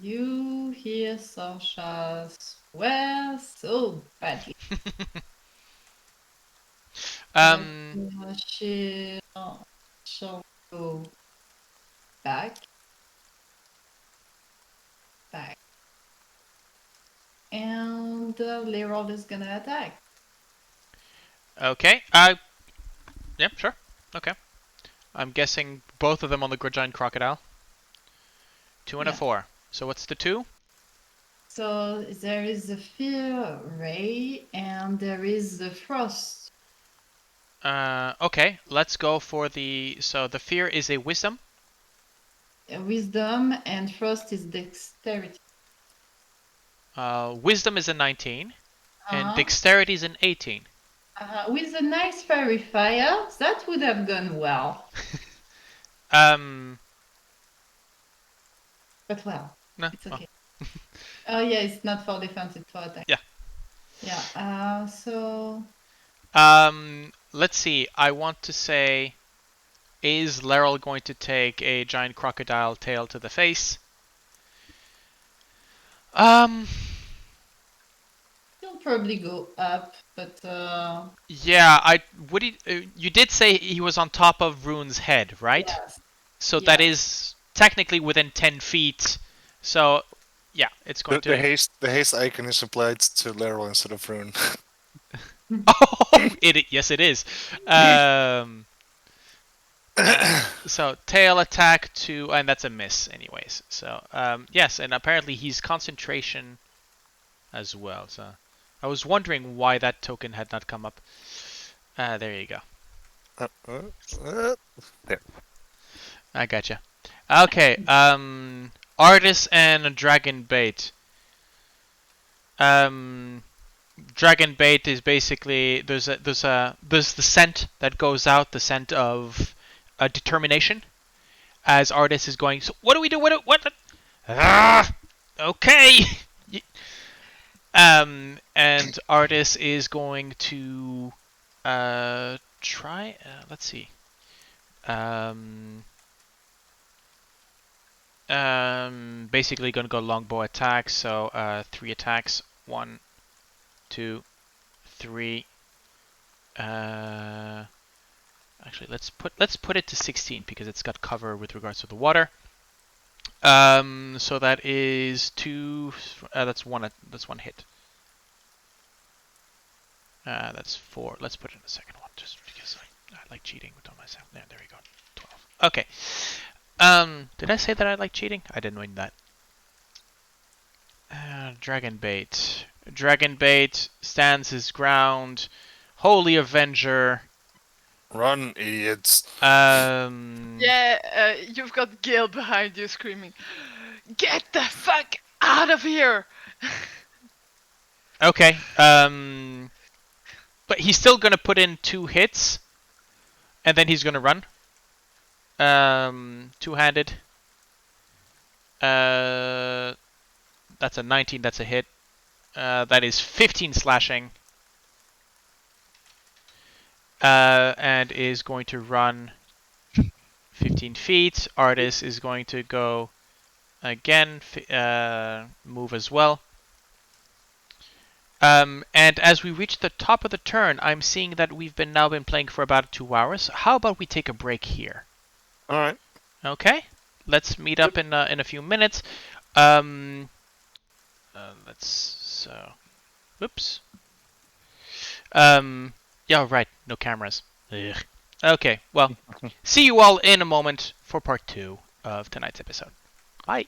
You hear Sorsha swear so badly. She'll go back. And Lerold is gonna attack. Okay. Yeah, sure. Okay. I'm guessing both of them on the giant crocodile. 2 and a 4. So what's the 2? So there is a fear ray and there is the frost. Okay. Let's go for the. So the fear is a wisdom. Wisdom and frost is dexterity. Wisdom is a 19, and dexterity is an 18. With a nice fairy fire, that would have gone well. But well, no, it's okay. Oh yeah, it's not for defense, it's for attack. Yeah. Yeah. So. Let's see. I want to say, is Laryl going to take a giant crocodile tail to the face? He'll probably go up, but yeah, you did say he was on top of Vroon's head, right? Yes. So that is technically within 10 feet. So yeah, it's going to. The haste icon is applied to Laryl instead of Vroon. Oh, yes, it is. So tail attack to, and that's a miss, anyways. So yes, and apparently he's concentration as well. So I was wondering why that token had not come up. There you go. There. I gotcha. Okay. Artist and Dragon Bait. Dragon bait is basically there's the scent that goes out, the scent of determination. As Artis is going, so what do we do? What? Okay. And Artis is going to try. Let's see. Basically gonna go longbow attack. So 3 attacks. 1, 2, 3. Actually, let's put it to 16 because it's got cover with regards to the water. So that is 2. That's one. That's 1 hit. That's 4. Let's put in a second one just because I like cheating with all myself. There we go. 12. Okay. Did I say that I like cheating? I didn't mean that. Dragon bait. Dragon bait stands his ground. Holy Avenger. Run, idiots. Yeah, you've got Gale behind you screaming, "Get the fuck out of here!" Okay. But he's still gonna put in 2 hits, and then he's gonna run. Two-handed. That's a 19. That's a hit. That is 15 slashing. And is going to run 15 feet. Artis is going to go again, move as well. And as we reach the top of the turn, I'm seeing that we've now been playing for about 2 hours. How about we take a break here? All right. Okay. Let's meet up in a few minutes. Whoops. Yeah, right. No cameras. Ugh. Okay. Well, see you all in a moment for part 2 of tonight's episode. Bye.